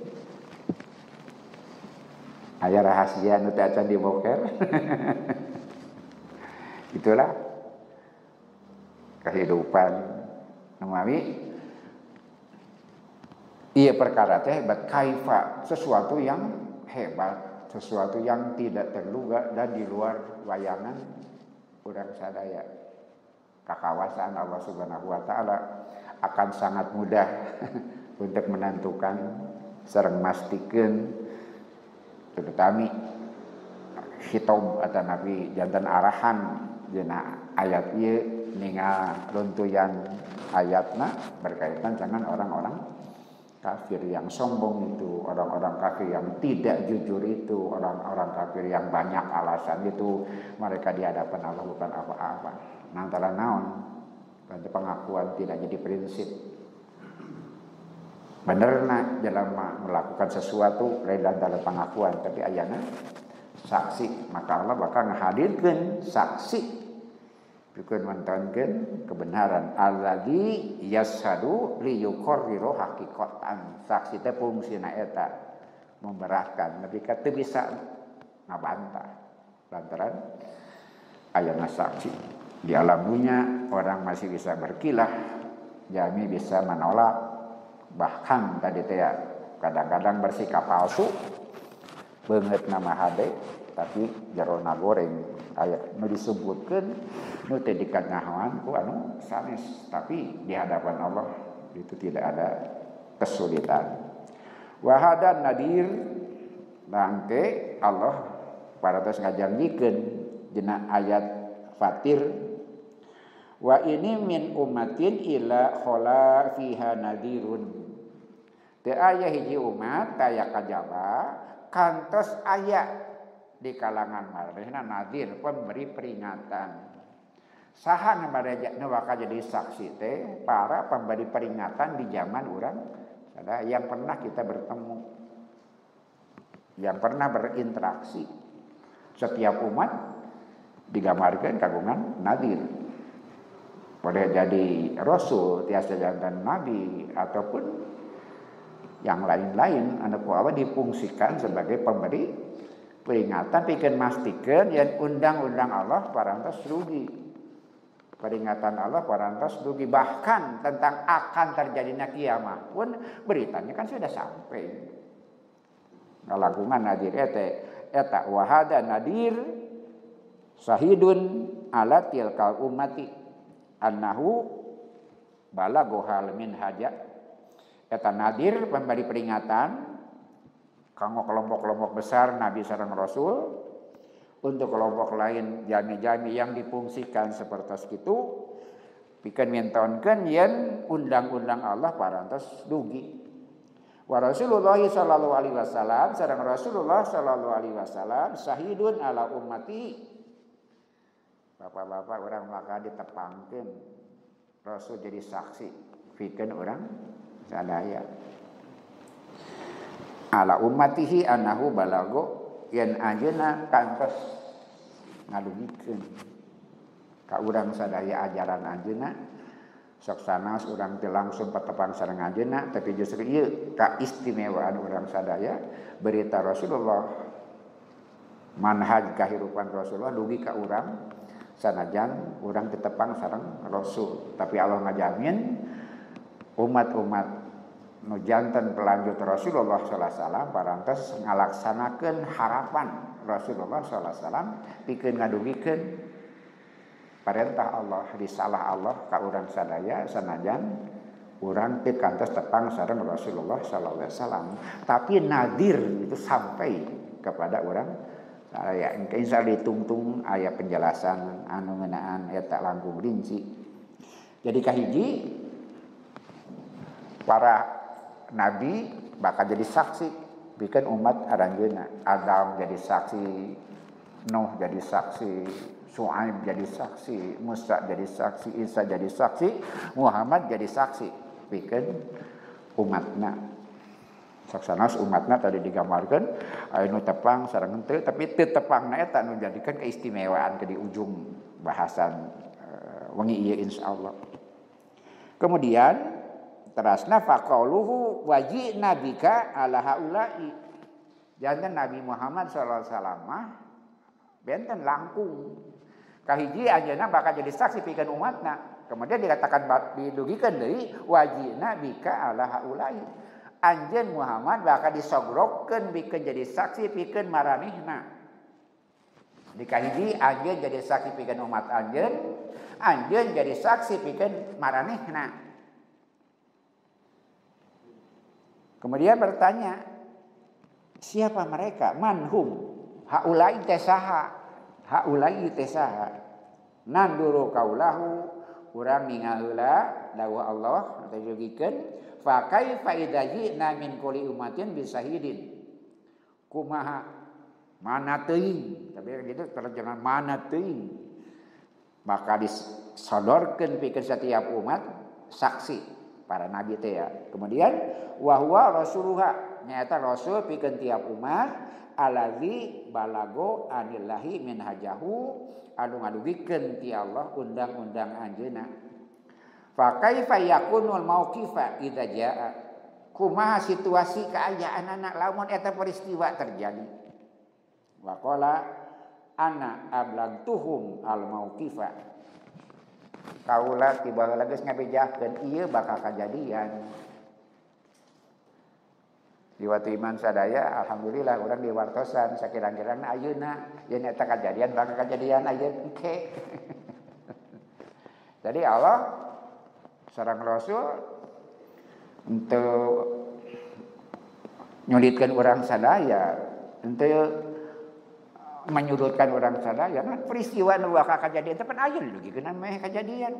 aya rahasia nu teu acan diboker. Itulah kehidupan namawi. Ieu perkara teh hebat kaifa, sesuatu yang hebat, sesuatu yang tidak terduga dan di luar wayangan urang sadaya. Kakawasan Allah Subhanahu wa taala akan sangat mudah untuk menentukan sareng mastikeun terutama hitam atau nabi jantan arahan dina ayat ieu ningal runtuyan ayatna berkaitan dengan orang-orang kafir yang sombong itu, orang-orang kafir yang tidak jujur itu, orang-orang kafir yang banyak alasan itu, mereka di hadapan Allah bukan apa-apa. Antara naon pengakuan tidak jadi prinsip. Benerna dalam melakukan sesuatu lain dalam pengakuan, tapi ayana saksi, maka Allah bakal menghadirkan saksi pikeun mentonkeun kebenaran alladzi yashhadu li yuqarriru haqiqatan. Saksi teh fungsina eta memberatkan tapi teu bisa ngabantah lantaran ayana saksi. Di alam dunia orang masih bisa berkilah, jami bisa menolak, bahkan tadi teh kadang-kadang bersikap palsu beungeut nama hade tapi jerona goreng aya nu disebutkeun nu teh dikanyahoan ku anu sanes, tapi di hadapan Allah itu tidak ada kesulitan. Wa hadan nadir bangke Allah paratos ngajanjikeun dina ayat Fatir, wa ini min ummatin ila khala fiha nadirun. Teu aya hiji umat taya kajaba kantos aya di kalangan marehna nadir pemberi peringatan. Saha nu bakal jadi saksi teh para pemberi peringatan di zaman urang ada yang pernah kita bertemu, yang pernah berinteraksi. Setiap umat digambarkan kagungan nadir. Boleh jadi rasul, tiasa jantan nabi ataupun yang lain-lain anu ku Allah difungsikan sebagai pemberi peringatan pikeun mastikeun yen undang-undang Allah parantos rugi. Peringatan Allah parantos rugi, bahkan tentang akan terjadinya kiamat pun beritanya kan sudah sampai. Ngalagungan nadir eta wa hada nadir sahidun ala tilkal ummati annahu balaghal min haja. Eta nadir pemberi peringatan kanggo kelompok-kelompok besar nabi sareng rasul, untuk kelompok lain jami-jami yang difungsikan seperti itu pikeun mentonkeun yen undang-undang Allah parantos dugi. Wa Rasulullah sallallahu alaihi wasallam sareng Rasulullah sallallahu alaihi wasallam sahidun ala ummati. Bapak-bapak orang maka ditepangkeun Rasul jadi saksi pikeun urang sadaya. Ala ummatihi annahu balago yen anjeunna kantos ngadugikeun ka urang sadaya ajaran anjeunna sok sanes urang teh langsung patepang sareng anjeunna, tapi justru ieu kaistimewaan urang sadaya berita Rasulullah, manhaj kahirupan Rasulullah dugi ka urang sanajan urang tetepang sareng Rasul. Tapi Allah ngajamin umat-umat nu janten pelanjut Rasulullah sallallahu alaihi wasallam parantos ngalaksanakeun harapan Rasulullah sallallahu alaihi wasallam pikeun ngadugikeun perintah Allah, risalah Allah ka urang sadaya sanajan urang teu kantos tepang sareng Rasulullah sallallahu alaihi wasallam. Tapi nadir itu sampai kepada urang sadaya. Engke insyaallah ditungtung aya penjelasan anu ngeunaan eta langkung rinci. Jadi kahiji para nabi bakal jadi saksi bikin umat aranjeunna. Adam jadi saksi, Nuh jadi saksi, Syuaib jadi saksi, Musa jadi saksi, Isa jadi saksi, Muhammad jadi saksi bikin umatna. Saksanas umatna tadi digambarkan anu tepang sareng henteu, tapi teu tepangna eta anu jadikan keistimewaan ke di ujung bahasan wengi ieu insyaallah. Kemudian terasna faqauluhu wajina bika ala haula'i. Janten Nabi Muhammad sallallahu alaihi wasallam benten langkung kahiji anjeunna bakal jadi saksi pikeun umatna. Kemudian dikatakan didugikeun deui wajina bika ala haula'i. Anjeun Muhammad bakal disogrogkeun bikeun jadi saksi pikeun maranehna. Di kahiji anjeun jadi saksi pikeun umat anjeun jadi saksi pikeun maranehna. Kemudian bertanya, siapa mereka? Manhum? Haulai tesaha. Haulai tesaha. Nanduru kaulahu. Urang ningaheula dawuh Allah atau jugikeun fa kaifa idza ji'na min kulli ummatin bisahidin. Kumaha mana teuing? Tapi gitu terjemahan mana teuing. Maka disodorkeun pikeun setiap umat saksi para nabi teh ya. Kemudian wa huwa rasulullah nyaeta rasul pikeun tiap umat alazi balago anillahi min hajahu anu ngadugikeun ti Allah undang-undang anjeunna. Fa kaifa yakunul mauqifa idza jaa? Kumaha situasi kaayaanana lamun eta peristiwa terjadi? Wa qala ana ablagtuhum al mauqifa. Kaula tiba-tiba geus ngabejahkeun ieu bakal kajadian. Di waktu iman sadaya alhamdulillah urang diwartosan sakirang-kirangna ayeuna yen eta kajadian bakal kajadian ayeuna engke. Jadi Allah sareng Rasul untuk nyulitkeun urang sadaya, untuk menyudutkan orang sadaya, kan peristiwa nu bakal kajadian teh pan ayeuna dugikeun meh kajadian.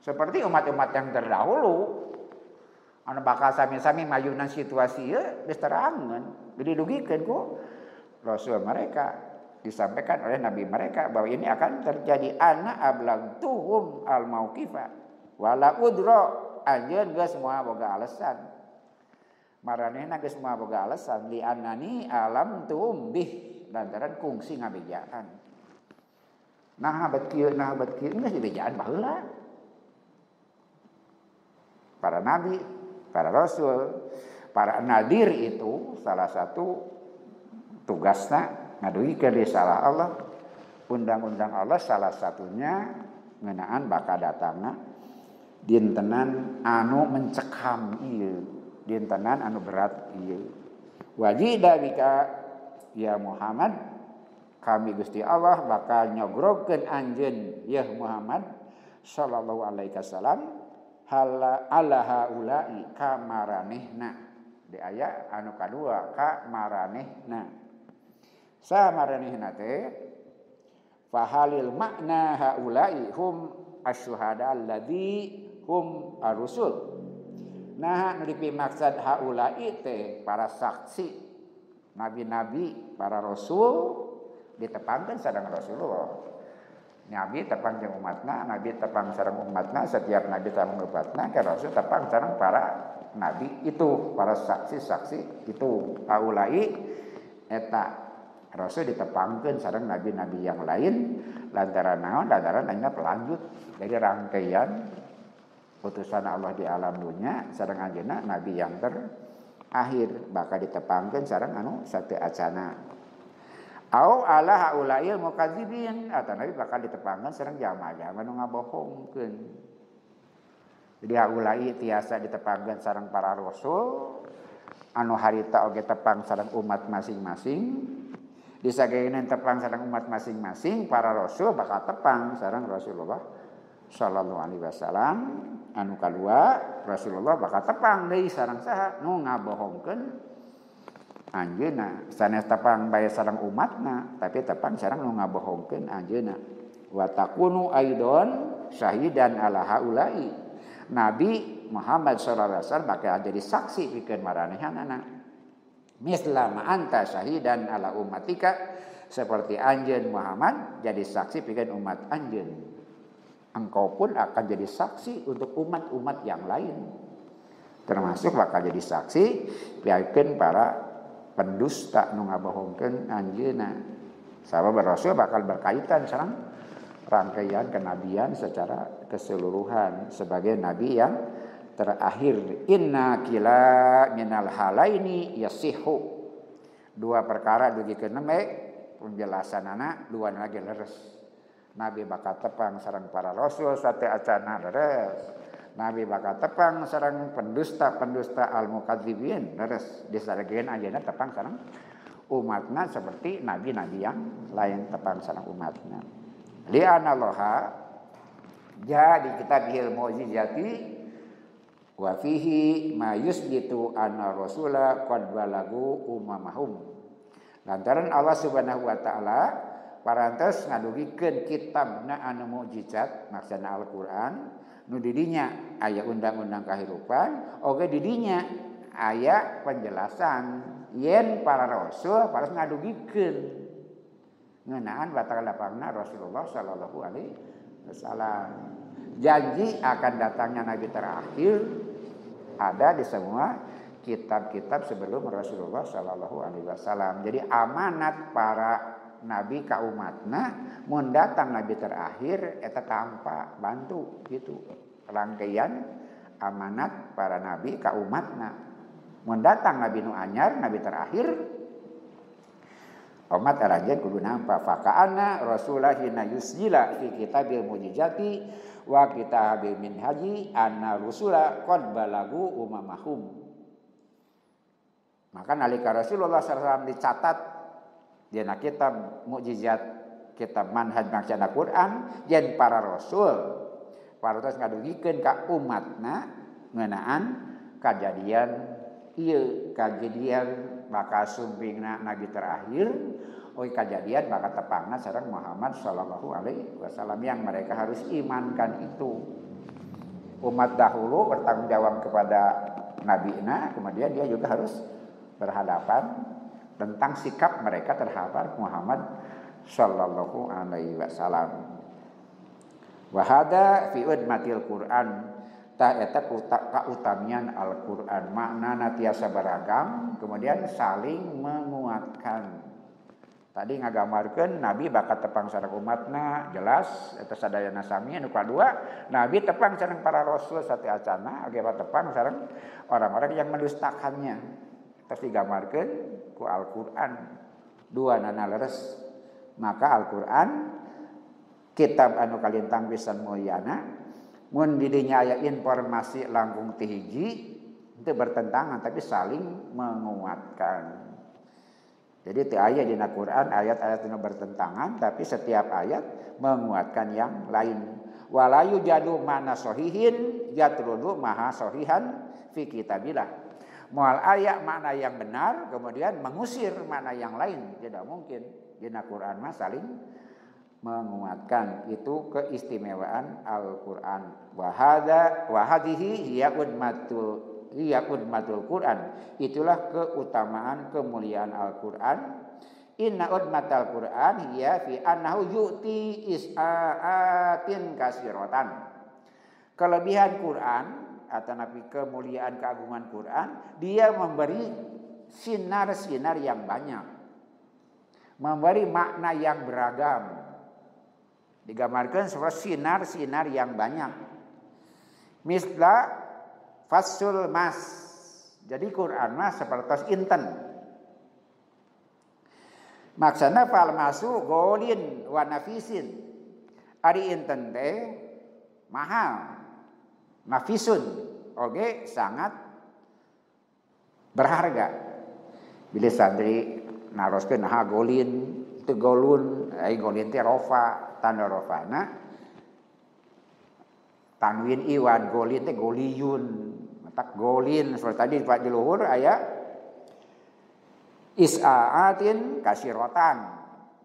Seperti umat-umat yang terdahulu anu bakal sami-sami mayunan situasi ieu geus terangeun, didugikeun ku rasul mereka, disampaikan oleh nabi mereka bahwa ini akan terjadi. Ana ablagtuhum al mauqifa wala udra, anjeun geus moal boga alasan. Maranehna geus moal boga alasan li annani alam tumbih lantaran kungsi ngabejaan. Nah abad kieu geus dibejaan baheula. Para nabi, para rasul, para nadir itu salah satu tugasna ngaduhikeun risalah Allah, undang-undang Allah, salah satunya ngeunaan bakal datangna dintenan anu mencekam ieu, dintenan anu berat ieu. Wajida bika ya Muhammad, kami Gusti Allah bakal nyogrogkeun anjeun ya Muhammad sallallahu alaihi wasallam ala haula'i ka maranehna. Di ayat anu kadua ka maranehna. Sa maranehna teh fahalil makna haula'i hum asyhada alladzi hum ar-rusul. Nah nu dipimaksud haula'i teh para saksi nabi-nabi, para rasul ditepangkeun sareng Rasulullah. Nabi tepang jeung umatna, nabi tepang sareng umatna, setiap nabi tepang umatna, ka rasul tepang sareng para nabi itu, para saksi-saksi itu. Haulai eta rasul ditepangkeun sareng nabi-nabi yang lain lantaran naon? Lantaran ayeuna pelanjut dari rangkaian utusan Allah di alam dunia sareng anjeunna nabi yang akhir bakal ditepangkeun sareng anu sateu acana. Au ala haulail mukadzibin, atau nabi bakal ditepangkeun sareng jamaah-jamaah nu ngabohongkeun. Jadi haulai tiasa ditepangkeun sareng para rasul, anu harita oge tepang sareng umat masing-masing. Disagaeunan tepang sareng umat masing-masing, para rasul bakal tepang sareng Rasulullah sallallahu alaihi wasallam. Anu kadua Rasulullah bakal tepang deui sareng saha nu ngabohongkeun anjeunna. Sanes tepang bae sareng umatna, tapi tepang sareng nu ngabohongkeun anjeunna. Wa takunu aidon syahidan ala haula'i. Nabi Muhammad sallallahu alaihi wasallam bakal jadi saksi pikeun maranehanana. Misla ma anta syahidan ala ummatika, seperti anjeun Muhammad jadi saksi pikeun umat anjeun. Engkau pun akan jadi saksi untuk umat-umat yang lain. Termasuk bakal jadi saksi pikeun para pendusta nu ngabohongkeun anjeunna. Sabab Rasul bakal berkaitan sareng rangkaian kenabian secara keseluruhan sebagai nabi yang terakhir. Inna kila minal halaini yasihu. Dua perkara dugikeun meh penjelasanana dua lagi leres. Nabi bakal tepang sareng para rasul sateu acana leres. Nabi bakal tepang sareng pendusta-pendusta al-mukadzibin leres. Disarageun ayeuna tepang sareng umatna seperti nabi-nabi yang lain tepang sareng umatna. Li'anna Allaha jadi kitabihil mu'jizati wa fihi ma yusbitu anna rasula qad balagu umamahum. Lantaran Allah Subhanahu wa taala parantos ngadugikeun kitabna anu mukjizat maksudna Al-Qur'an nu di dinya aya undang-undang kahirupan, oge di dinya aya penjelasan yen para rasul paras ngadugikeun ngeunaan batal lapangna Rasulullah sallallahu alaihi wasallam. Janji akan datangnya nabi terakhir ada di semua kitab-kitab sebelum Rasulullah Shallallahu Alaihi Wasallam. Jadi amanat para nabi ka umatna, mun datang nabi terakhir eta tampa bantu gitu. Rangkaian amanat para nabi ka umatna. Mun datang nabi nu anyar, nabi terakhir, umat arajen kudu nampa fakaana rasulahina yusjila fi kitabil mujizati wa kitabil minhaji anna rusula qad balagu umamahum. Maka nalika Rasulullah SAW dicatat dina kitab mukjizat, kitab manhaj maksana Quran, yen para rasul parantos ngadugikeun ka umatna ngeunaan kajadian ieu, kajadian bakal sumpingna nabi terakhir, kajadian bakal tepangna sareng Muhammad Shallallahu Alaihi Wasallam yang mereka harus imankan itu. Umat dahulu bertanggung jawab kepada nabinya, kemudian dia juga harus berhadapan tentang sikap mereka terhadap Muhammad Shallallahu Alaihi Wasallam. Wahada fi udmatil Quran, ta eta kautamian Al-Quran, maknana tiasa beragam, kemudian saling menguatkan. Tadi ngagambarkeun Nabi bakal tepang sareng umatna jelas eta sadayana sami. Anu kadua Nabi tepang sareng para rasul sateacana age tepang sareng orang-orang yang mendustakannya. Terus digambarkeun ku Al-Quran dua nana leres. Maka Al-Quran kitab anu kalintang pisan mulyana, mun di dinya aya informasi langkung ti hiji itu bertentangan tapi saling menguatkan. Jadi teu aya dina Quran ayat-ayat anu bertentangan tapi setiap ayat menguatkan yang lain. Walayu jadu mana sahihin yatrudu maha sahihan fi kitabillah. Moal aya makna yang benar kemudian mengusir makna yang lain, tidak mungkin. Dina Quran mah saling menguatkan, itu keistimewaan Al-Quran. Wa hadhihi hiya udmatul Quran, itulah keutamaan kemuliaan Al-Quran. Inna udmatal Quran hiya fi annahu yu'ti is'aatin kasiratan. Kelebihan Quran atau nabi kemuliaan keagungan Quran, dia memberi sinar-sinar yang banyak, memberi makna yang beragam. Digambarkan seperti sinar-sinar yang banyak. Misla fasul mas. Jadi Quran mas seperti inten. Maksana fal masu golin wa nafisin. Ari inten teh mahal. Nafisun, oke, sangat berharga. Bila santri naroskeun nah golin, itu golun, golin teh rofa, tanda rofana. Tanwin iwan, golin teh goliyun. Matak golin seperti tadi Pak di luhur aya is'aatin kasiratan.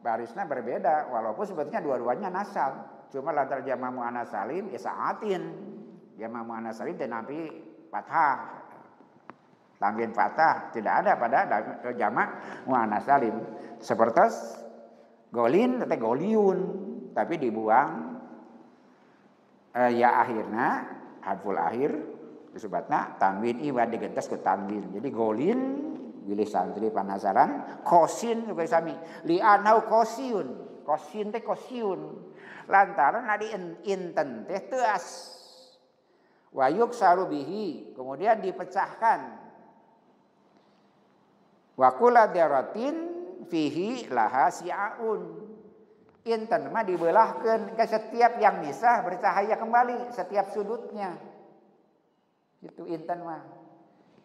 Barisnya berbeda walaupun sebetulnya dua-duanya nasal. Cuma lantar jama' muannas salim is'aatin. Jama' muannas salim teh nabi fathah. Tanwin fathah tidak ada pada jama' muannas salim. Seperti golin teh goliyun tapi dibuang ya akhirna harful akhir disebutna tanwin iwan digentos ke tanwin. Jadi golin bilih santri panasaran kosin juga sami li anau kosyun. Kosin teh kosyun. Lantaran adi inten teh teas. Wayuk sarubihi, kemudian dipecahkan. Wakula daratin fihi laha si'aun. Inten mah dibelahkeun ke setiap yang misah bercahaya kembali setiap sudutnya. Itu inten mah.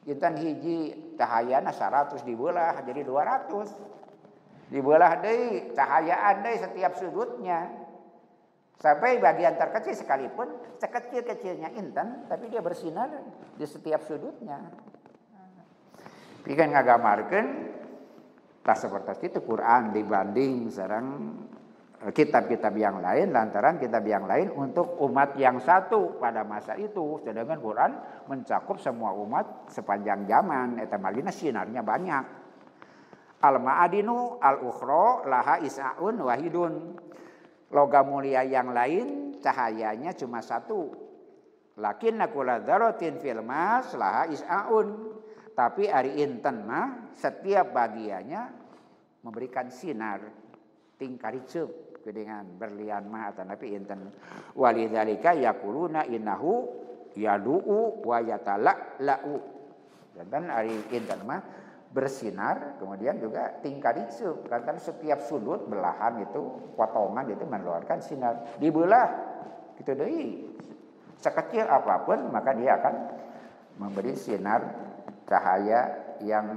Inten hiji cahayana 100 dibelah jadi 200. Dibelah deui cahayaan deui setiap sudutnya. Sampai bagian terkecil sekalipun, sekecil-kecilnya intan, tapi dia bersinar di setiap sudutnya. Pikan ngagamarkeun tak seperti itu Quran dibanding sareng kitab-kitab yang lain, lantaran kitab yang lain untuk umat yang satu pada masa itu, sedangkan Quran mencakup semua umat sepanjang zaman. Eta malina sinarnya banyak. Al-ma'adinu al-ukhra laha is'aun wahidun. Logam mulia yang lain cahayanya cuma satu. Lakinna kulla dzarratin fil mas laha is'aun. Tapi ari inten mah setiap bagiannya memberikan sinar tingkaricup dengan berlian mah atanapi inten. Walidzalika yaquluna innahu yadu'u wa yatala'u. Dan ari inten mah bersinar, kemudian juga tingkaricup. Karena setiap sudut belahan itu potongan itu mengeluarkan sinar. Dibelah gitu deui. Sekecil apapun maka dia akan memberi sinar cahaya yang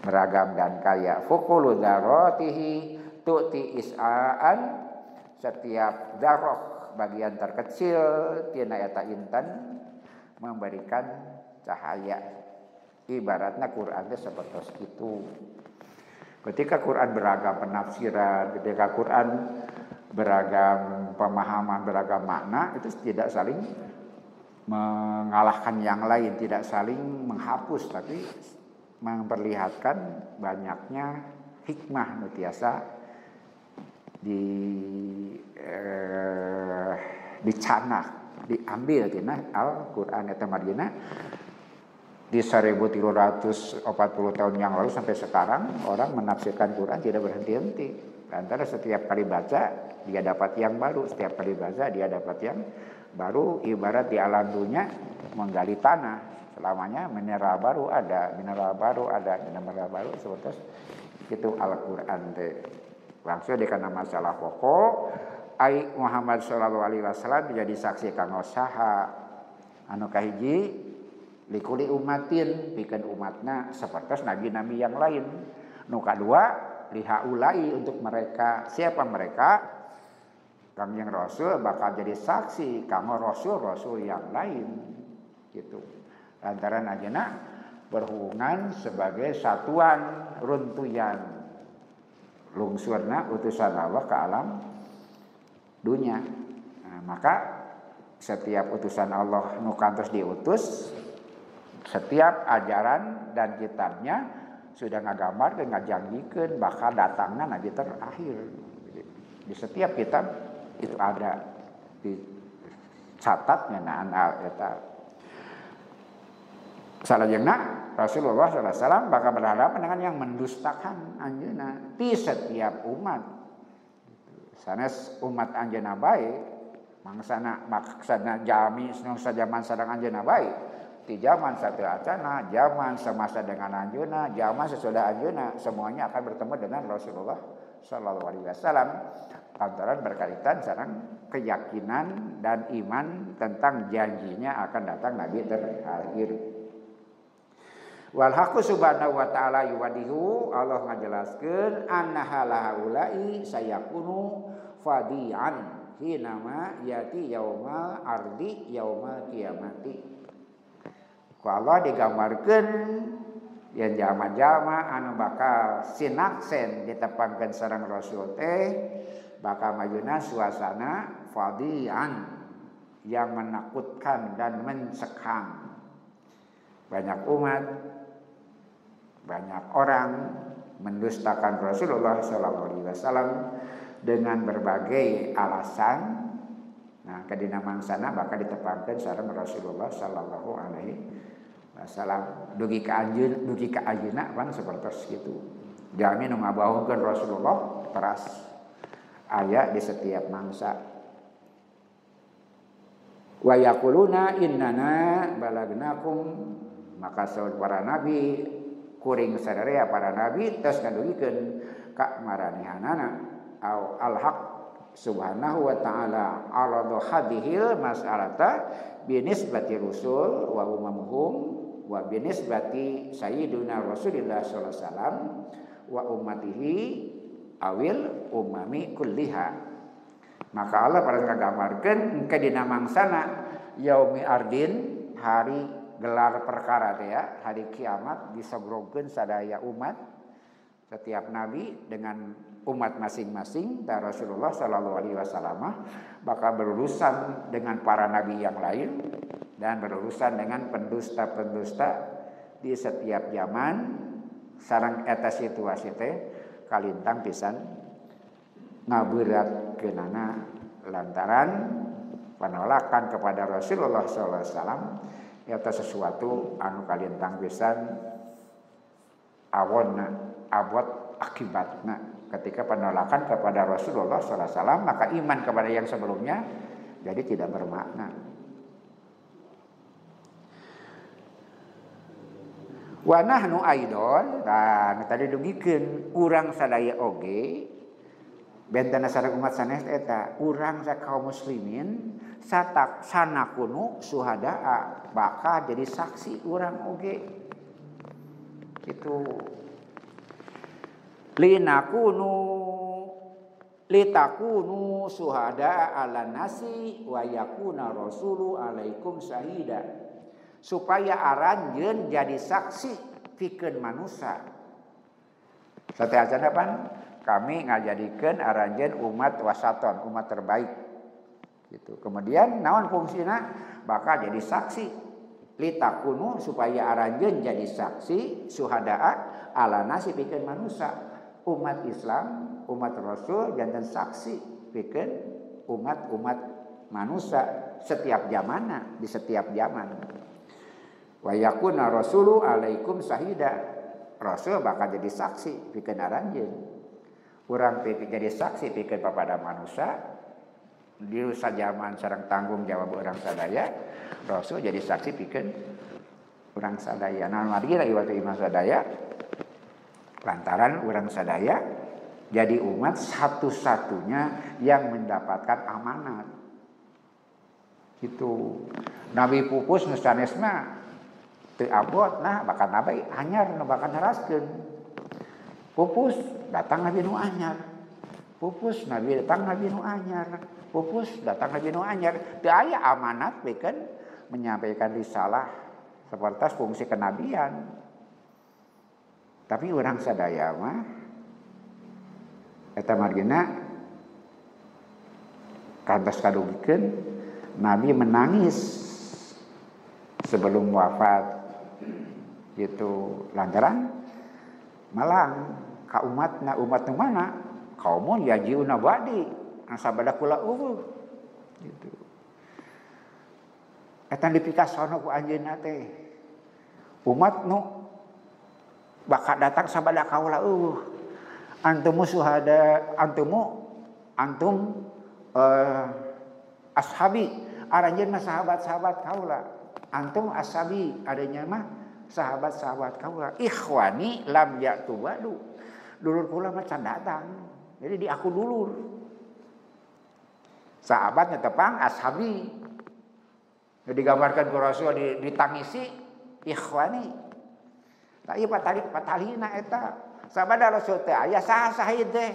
beragam dan kaya. Fukulu dzaratihi tu'ti is'aan, setiap dzarah bagian terkecil tina eta intan memberikan cahaya. Ibaratnya Quran itu seperti itu. Ketika Quran beragam penafsiran, ketika Quran beragam pemahaman, beragam makna, itu tidak saling mengalahkan yang lain, tidak saling menghapus, tapi memperlihatkan banyaknya hikmah nutiasa dicanah, diambil tina Al-Qur'an eta margina di 1340 tahun yang lalu sampai sekarang orang menafsirkan Quran tidak berhenti-henti. Antara setiap kali baca dia dapat yang baru, setiap kali baca dia dapat yang baru. Ibarat di alam dunia menggali tanah, selamanya mineral baru ada, mineral baru ada, mineral baru seperti itu Al-Qur'an teh. Langsung dikana masalah pokok ai Muhammad sallallahu alaihi wasallam menjadi saksi kanggo saha anu kahiji likuli umatin bikin umatna seperti nabi-nabi yang lain. Nu kadua lihaulai untuk mereka. Siapa mereka? Kangjeng Rasul bakal jadi saksi kanggo rasul-rasul yang lain gitu. Lantaran ajeuna berhubungan sebagai satuan runtuyan lungsurna utusan Allah ke alam dunia. Nah, maka setiap utusan Allah nu kantos diutus, setiap ajaran dan kitabnya sudah ngagambar dan ngajanggikeun bakal datangna nabi terakhir. Di setiap kitab itu ada dicatat ngeunaan eta. Salajengna Rasulullah SAW bakal berhadapan dengan yang mendustakan anjeunna di setiap umat. Sanes umat anjeunna bae, maksana jami nu sajaman sareng anjeunna bae. Di zaman satu acana, zaman semasa dengan anjeunna, zaman sesudah anjeunna, semuanya akan bertemu dengan Rasulullah Sallallahu Alaihi Wasallam. Lantaran berkaitan sareng keyakinan dan iman tentang janjinya akan datang Nabi terakhir. Wal haqqu subhanahu wa ta'ala yuwadihu, Allah ngajelaskeun annaha lahaulai sayakunu fadi'an hinama yati yaumal ardi yaumal kiamati. Ku Allah digambarkeun yang jama-jama anu bakal sinaksen ditepangkeun sareng Rasul teh bakal majuna suasana fadi'an yang menakutkan dan mencekam. Banyak umat, banyak orang mendustakan Rasulullah SAW dengan berbagai alasan. Nah, kadina mangsana bakal ditepangkeun sareng Rasulullah sallallahu alaihi wasallam. Dugi ka ajeuna pan seperti itu. Jami nu ngabahukeun Rasulullah teras aya di setiap mangsa. Wa yaquluna innana balagnakum, maka saur para nabi kuring sadarea para nabi tos ngadugikeun ka maranihanana au al-haq subhanahu wa ta'ala aradu hadhil mas'alata binisbati rusul wa umamuhum wa binisbati sayyiduna Rasulillah sallallahu alaihi wasallam wa ummatihi awil umami kulliha. Maka Allah pada ngagambarkeun engke dina mangsana yaumi ardin, hari gelar perkara teh ya, hari kiamat disogrogkeun sadaya umat. Setiap nabi dengan umat masing-masing dan Rasulullah sallallahu alaihi wasallam bakal berurusan dengan para nabi yang lain dan berurusan dengan pendusta-pendusta di setiap zaman. Sareng eta situasi teh kalintang pisan ngaberatkeunana lantaran penolakan kepada Rasulullah sallallahu alaihi wasallam eta sesuatu anu kalintang pisan awonna abot akibatna. Ketika penolakan kepada Rasulullah SAW, maka iman kepada yang sebelumnya jadi tidak bermakna. Wa nahnu aidon, dan tadi dugikeun urang sadaya oge bentana sareng umat sanes eta urang kaum muslimin sanakunu suhadaa bakal jadi saksi urang oge gitu. Litakunu suhada ala nasi wa yakuna rasulu alaikum syahida, supaya aranjeun jadi saksi pikeun manusia. Sateasan apa? Kami ngajadikeun aranjeun umat wasaton, umat terbaik. Gitu. Kemudian naon fungsina? Bakal jadi saksi. Litakunu supaya aranjeun jadi saksi suhadaa ala nasi pikeun manusia. Umat Islam, umat Rasul jantan saksi pikeun umat-umat manusia setiap zamana, di setiap zaman. Wa yakuna rasulu alaikum syahida, rasul bakal jadi saksi pikeun aranjeun. Urang jadi saksi pikeun papada manusia di sajaman sareng tanggung jawab urang sadaya, rasul jadi saksi pikeun urang sadaya. Naon margi ieu iman sadaya lantaran urang sadaya jadi umat satu-satunya yang mendapatkan amanat. Itu Nabi pupus nu sanesna teu abot, nah bakal nabi anyar nu bakal neraskeun. Pupus datang nabi nu anyar. Pupus nabi datang nabi nu anyar. Pupus datang nabi nu anyar. Teu aya amanat pikeun menyampaikan risalah seperti fungsi kenabian. Tapi orang sadaya mah eta margina kantos kadugikeun Nabi menangis sebelum wafat gitu lantaran malang ka umatna umat nu mana kaumun yajiuna ba'di sabada kula gitu. Eta dipikasono ku anjeunna teh umat nu bakal datang sabada kaula antum suhada antum ashabi aranjeun mah sahabat-sahabat kaula, antum ashabi adanya mah sahabat-sahabat kaula, ikhwani lam ya'tu ba'du dulur kula mah can datang jadi di aku dulur sahabatnya tepang ashabi jadi digambarkan ku Rasul ditangisi ikhwani. Tak ieu patalina eta sabada Rasul teh aya saha sahid teh.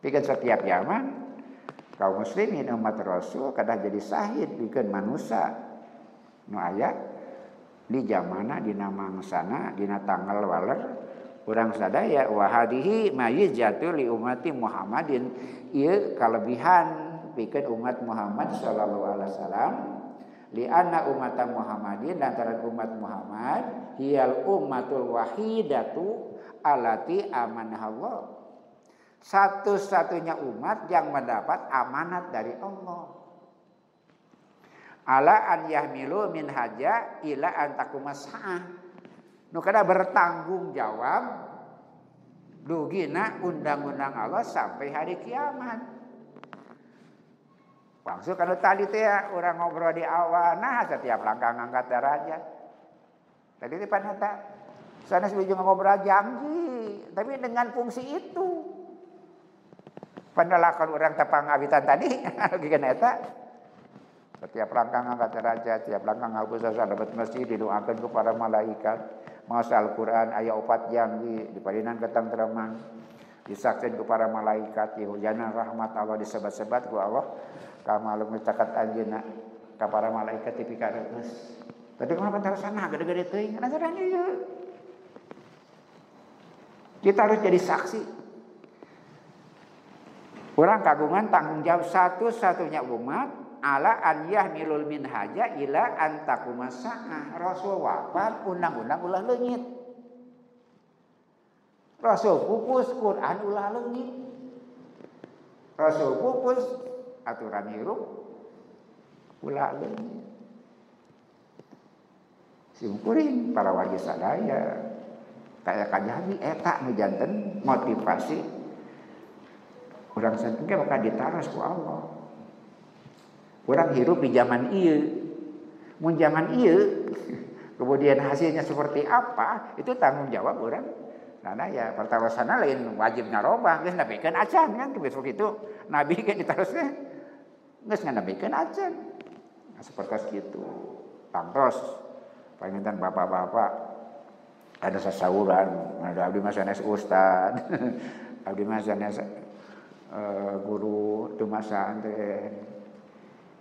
Pikeun setiap zaman kaum muslimin umat Rasul kadah jadi sahid pikeun manusia nu aya di zamana dina mangsana dina tanggal waler urang sadaya wa hadihi mayyizatu li ummati Muhammadin. Ieu kalebihan pikeun umat Muhammad sallallahu alaihi wasallam. Li anna umat Muhammadin lantaran umat Muhammad hiyal ummatul wahidatu allati amanahallah, satu-satunya umat yang mendapat amanat dari Allah. Ala an yahmilu min haja ila an takumasah, nu kada bertanggung jawab dugina undang-undang Allah sampai hari kiamat. Maksud kalau tadi teh orang ngobrol di awal, nah setiap langkah ngangkat derajat. Tadi teh panata sana sebelum ngobrol janji, tapi dengan fungsi itu. Penolakan orang tepang abitan tadi, gimana eta? Setiap langkah ngangkat derajat, setiap langkah ngapus dosa dapat masjid didoakan kepada malaikat. Masa Al-Quran ayat 4 janji dipadinan ketang tereman. Disaksin kepada malaikat, hujanan rahmat Allah disebat-sebat ku Allah. Kamalung mencatat anjeunna ka para malaikat ti pikareus. Tadi kenapa terusana gede-gede teuing? Najaranya ieu. Kita harus jadi saksi. Orang kagungan tanggung jawab satu-satunya umat ala an yahmilul minhaja ila an takumasa'ah. Rasul wafat undang-undang ulah leungit. Rasul pupus Quran ulah leungit. Rasul pupus aturan hirup ulah leungit. simkuring para wargi sadaya kayak kajami eta nu janten motivasi urang saking bakal ditaras ku Allah. Urang hirup di zaman ieu. Mun zaman ieu kemudian hasilnya seperti apa, itu tanggung jawab urang sadaya. Pertarosana lain wajib ngarobah, geus nabikeun acan kan besok itu nabi ge ditarosna geus nganabikeun acan. Nah, seperti itu. Tangtos panginten bapak-bapak ada sasauran, ada abdi mah sanes ustad, abdi mah sanes guru tumasan teh.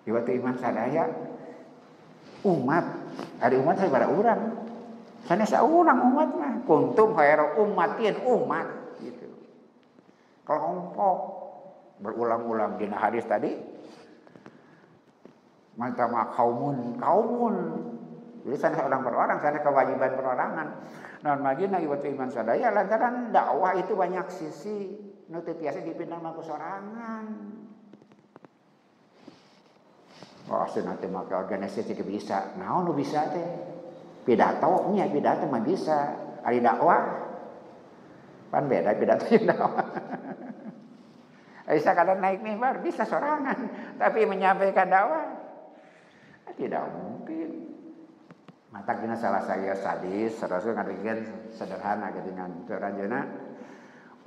Ieu teh iman sadaya umat, ari umat sabaraha urang. Sanes saurang umat mah, kuntum khairu ummatin umat gitu. Kelompok berulang-ulang dina hadis tadi. Mantama kaumun. Jadi sanes orang per orang, sanes kewajiban perorangan. Naon magina ieu iman sadaya lantaran dakwah itu banyak sisi, nu teu tiasa dipindang ku sorangan. Oh, senate make organisasi teh bisa. Naon nu bisa teh? Pidato nya, pidato mah bisa. Ari dakwah pan beda pidato jeung dakwah. Bisa kadang naik mimbar bisa sorangan, tapi menyampaikan dakwah tidak mungkin. Mata kena salah saya sadis, Rasul ngadikeun sederhana geuningan teranjeunna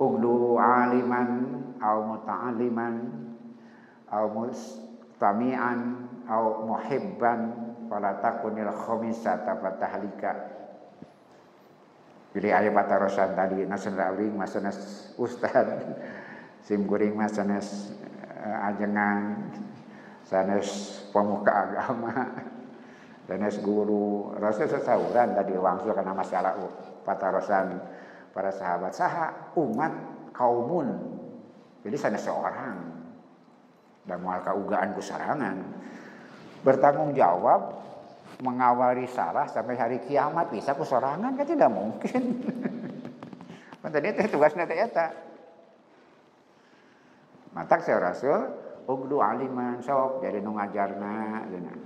ugdu aliman au muta'alliman au mustami'an au muhibban fala takunil khamisata fatahlika. Jadi aya patarosan tadi nasana uring masanes ustad simkuring masanes ajengan sanes pemuka agama sanes guru Rasul sasauran tadi wangsul kana masalah patarosan para sahabat saha umat kaumun. Jadi sanes seorang dan moal kaugaan ku sarangan bertanggung jawab mengawali salah sampai hari kiamat bisa ku sorangan kan tidak mungkin. Pan tadi teh tugasna teh eta. Matak saya Rasul ugdu aliman sok jadi nu ngajarna cenah.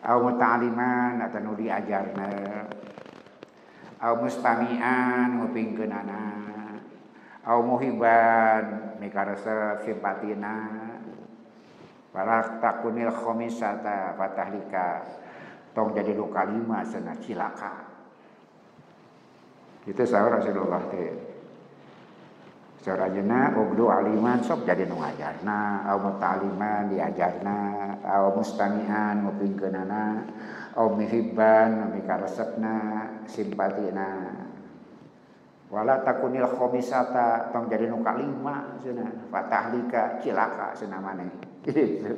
Au muta'aliman eta nu diajarna. Au mustami'an ngupingkeunana. Au muhiban mikaresep simpatina. Para takunil khamisata fatahlika. Tong jadi nu kalima cenah cilaka. Itu saur Rasulullah teh. Sarajana ugdu aliman sok jadi nu ngajarna, au muta'aliman diajarna, au mustami'an ngupingkeunana, au mihibban mikaresepna simpatina. Wala takunil khamisata tong jadi nu kalima cenah fatahlika cilaka cenah maneh. Gitu.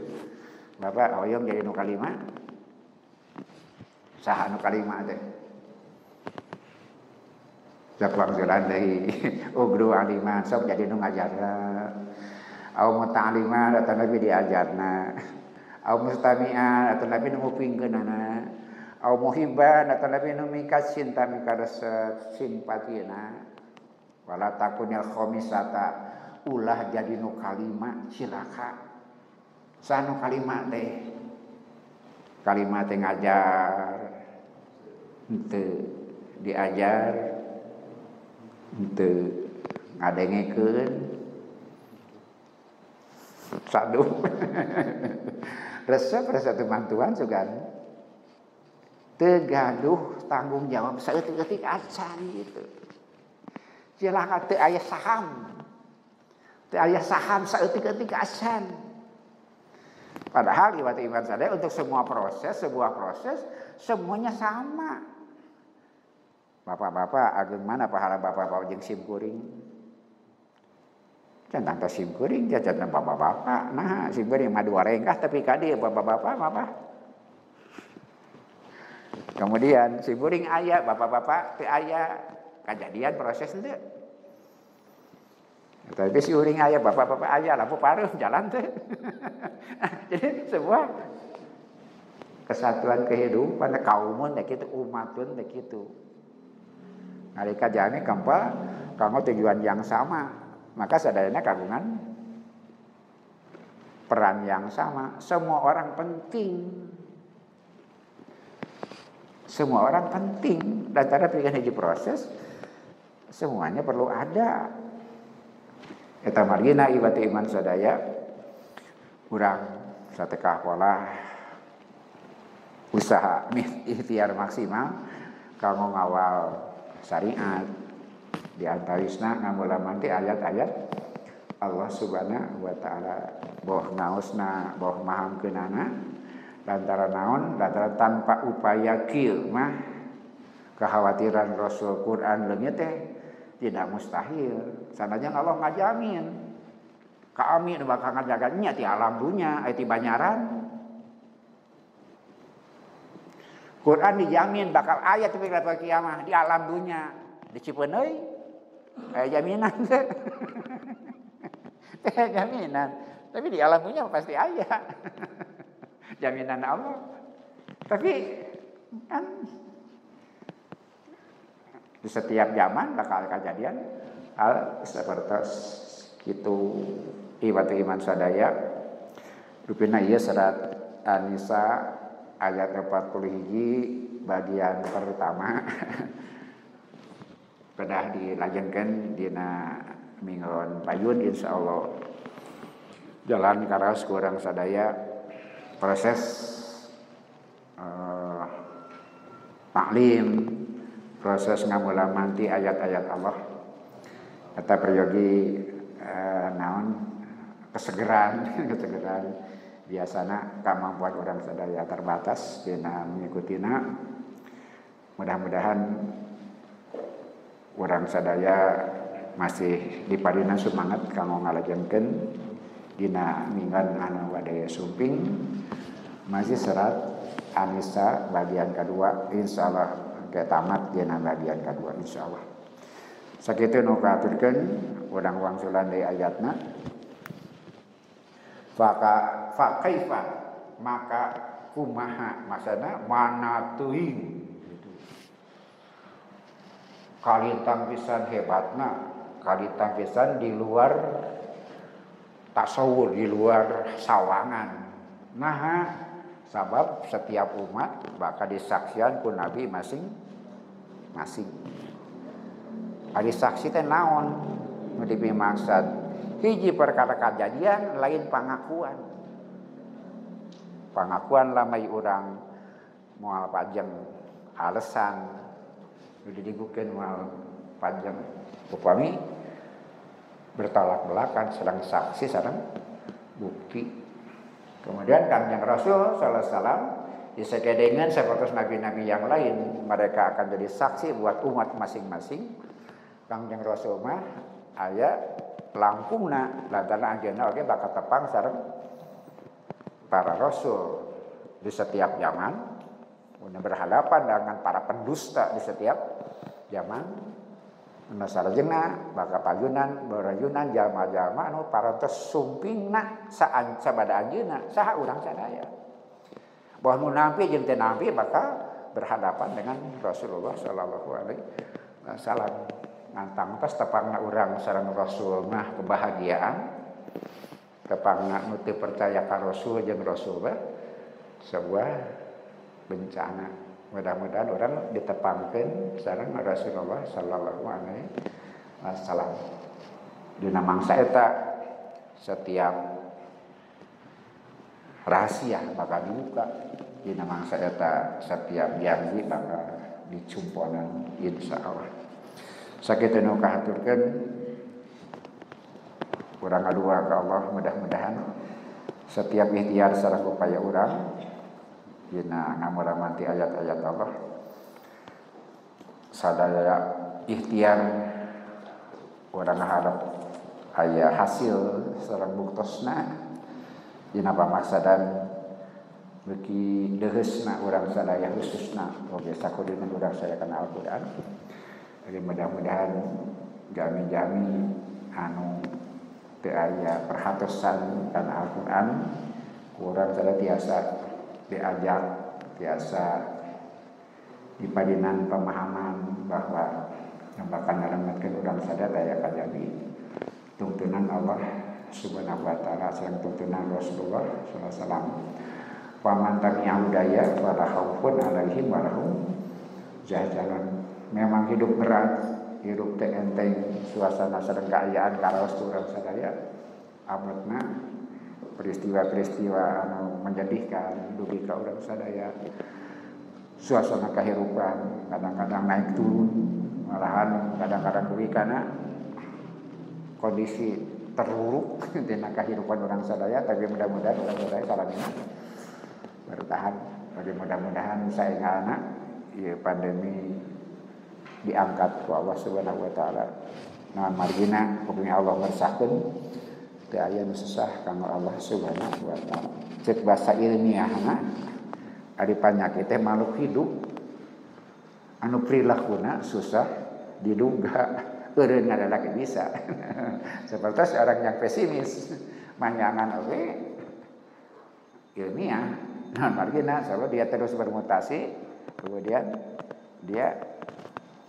Bapak hoyong jadi nu kalima. Saha nu kalima teh? Jakwang jalan deui ugdu aliman sok jadi nu ngajarna. Au muta'aliman atawa nabi diajarna. Au mustami'an atawa nabi nu ngupingkeunana. Au muhibban atawa nabi nu mika cinta mikaresep simpatina. Wala takunil khamisata ulah jadi nu kalima cilaka. Saha nu kalima teh? Kalima teh ngajar henteu diajar henteu ngadengekeun saduh resep teu mantuan sugan teu gaduh tanggung jawab saeutik-eutik acan gitu. Cilaka teu aya saham saeutik-eutik acan. Padahal iwat iman sadaya untuk sebuah proses semuanya sama. Bapak-bapak ageng mana pahala bapak-bapak jeung simkuring? Can tangtos simkuring jajan bapak-bapak. Nah, simkuring mah dua rengkah tapi kadi bapak-bapak apa? Kemudian simkuring aya bapak-bapak teu aya kejadian proses teu. Tapi si uring aya bapak-bapak aya lampu pareuh jalan teh. Jadi sebuah kesatuan kehidupan kaumun teh kitu umatun teh kitu. Nalika jane kampa kanggo tujuan yang sama, maka sadayana kagungan peran yang sama. Semua orang penting. Semua orang penting. Dan cara bikin hiji proses, semuanya perlu ada. Eta margina ibati iman sadaya. Urang satekah pola usaha ikhtiar maksimal kanggo ngawal syariat di antawisna ngamulaman ti ayat-ayat Allah Subhanahu wa taala boh ngaosna boh mahamkeunana lantaran naon lantaran tanpa upaya kieu mah kekhawatiran Rasul Quran leungit teh tidak mustahil sanajan Allah ngajamin kami nu bakal ngajaganya ti alam dunya aya ti banyaran Quran dijamin bakal ayat di pada kiamat di alam dunia di Cipeuneuy aya jaminan teh jaminan tapi di alam dunia pasti aya jaminan Allah tapi kan di setiap zaman bakal kejadian hal seperti itu ibatu iman sadaya rupina ieu surat An-Nisa ayat 41 bagian pertama kedah dilanjutkan dina mingguan payun insyaallah jalan karaos kurang sadaya proses taklim proses ngamulamanti ayat-ayat Allah eta peryogi naon kesegeran biasana kemampuan orang sadaya terbatas dina mengikutina mudah-mudahan orang sadaya masih dipadina semangat kanggo ngalajenkeun dina minggan anu wadaya sumping masih serat An-Nisa bagian kedua insyaallah ke tamat dina bagian kedua insyaallah sakitu nu katurkeun urang wangsulan deui ayatna fa kaifa maka kumaha maksudna mana teuing gitu. Kalintang pisan hebatna, kalintang pisan di luar tasawur, di luar sawangan. Nah, sabab setiap umat bakal disaksian ku nabi masing-masing. Ari saksi teh naon? Nu dipimaksud hiji perkara kejadian lain pengakuan lamai urang moal pajeng alasan udah digukeun moal pajeng upami bertolak belakang sedang saksi sedang bukti kemudian Kanjeng Rasul sallallahu alaihi wasallam disekedengan seperti nabi-nabi yang lain mereka akan jadi saksi buat umat masing-masing Kanjeng Rasul mah aya langkungna lantaran anjeunna oge bakal tepang sareng para rasul di setiap zaman berhadapan dengan para pendusta di setiap zaman nu salajengna bakal payunan berayunan jalma-jalma anu parantos sumpingna sabada anjeunna saha urang sadaya bahwa nu nampi jeung teu nampi bakal berhadapan dengan Rasulullah sallallahu alaihi wasallam nantang tos tepangna urang sareng Rasul mah kebahagiaan tepangna nu teu percaya ka Rasul jeung Rasul mah sebuah bencana mudah-mudahan orang ditepangkeun sareng Rasulullah sallallahu alaihi wasallam dina mangsa eta setiap rahasia bakal dibuka dina mangsa eta setiap janji bakal dicumponan insyaallah sakitu nu kahaturkeun urang ngadua ka Allah mudah-mudahan setiap ikhtiar sareng upaya urang dina ngamuramanti ayat-ayat Allah sadaya ikhtiar urang harap aya hasil sareng buktosna dina pamaksadan beuki deheusna urang sadaya khususna oge sakudunya urang sadaya kana Al-Qur'an. Jadi mudah-mudahan jami-jami anu teu aya perhatosan kana Al-Qur'an urang sadaya tiasa diajak tiasa dipadinan pemahaman bahwa yang bakal nyalametkeun urang sadaya aya kajadi tuntunan Allah Subhanahu wa taala sareng tuntunan Rasulullah sallallahu alaihi wasallam. Wa man tabi'a hudaya fala khaufun 'alaihim wa lahum jalan. Memang hidup berat, hidup teh enteng, suasana sedang keayaan karaos urang sadaya. Abadna peristiwa-peristiwa anu menyedihkan dugi ka urang sadaya. Suasana kehidupan kadang-kadang naik turun, malahan kadang-kadang dugi kana kondisi terburuk dina kehidupan orang sadaya, tapi mudah-mudahan orang sadaya salamina bertahan. Tapi mudah-mudahan saengalna ieu pandemi diangkat ku Allah Subhanahu wa taala. Naon margina pokoknya Allah ngersahkeun teu aya nu susah kanggo Allah Subhanahu wa taala. Cek bahasa ilmiahna ari panyakit teh makhluk hidup anu prilakuna susah diduga. Eureun ngalalaki bisa. Seperti orang yang pesimis, manjangan oke ilmiah, non margina, kalau dia terus bermutasi, kemudian dia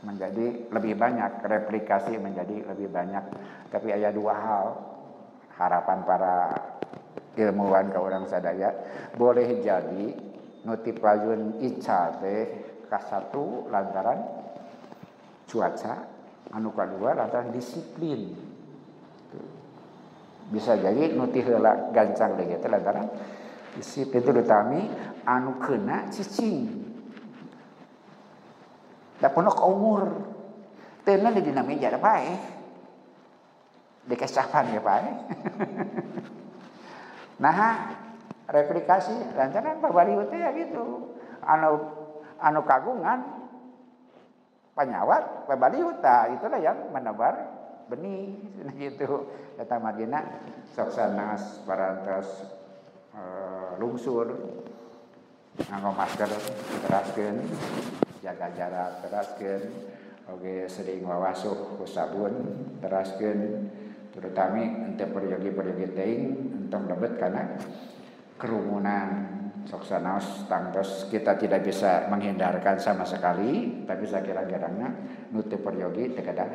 menjadi lebih banyak, replikasi menjadi lebih banyak. Tapi ada dua hal harapan para ilmuwan ke orang sadaya, boleh jadi nutipayun ica teh kasatu lantaran cuaca, anu kedua lantaran disiplin. Bisa jadi nuti heula gancang deui teh lantaran disiplin terutama anu keuna cicing. Da pono ka umur. Teu na di dina meja da bae. Dikesapan ge bae. Nah, replikasi lantaran babarieu teh ya gitu. Anu kagungan penyawat, pebaliuta itulah yang menebar benih gitu. Eta margina sok sanes parantos lungsur nganggo masker teraskeun, jaga jarak teraskeun, oge sering wawasuh ku sabun teraskeun, terutama henteu peryogi-peryogi teuing entong lebet kana kerumunan. Sok sanaos tangtos kita tidak bisa menghindarkan sama sekali, tapi sakira-kirana nu teu peryogi teu kedah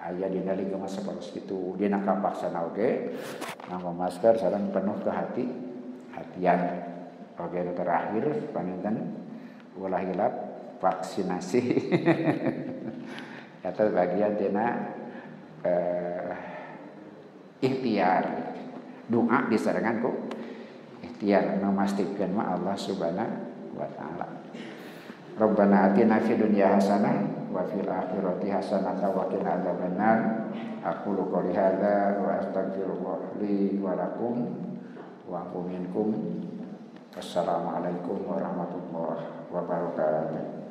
aya dina lingkungan sapertos kitu. Dina kapaksana oge nganggo masker sareng penuh hatian. Oge nu terakhir paninten ulah hilap vaksinasi. Eta bagian dina ikhtiar doa disarengan ku ikhtiar memastikan Allah Subhanahu wa taala. Rabbana atina fid dunya hasanah wa fil akhirati hasanah wa qina adzabannar. Aqulu qouli hadza wa astaghfirullah li wa lakum wa minkum. Wassalamualaikum warahmatullahi wabarakatuh.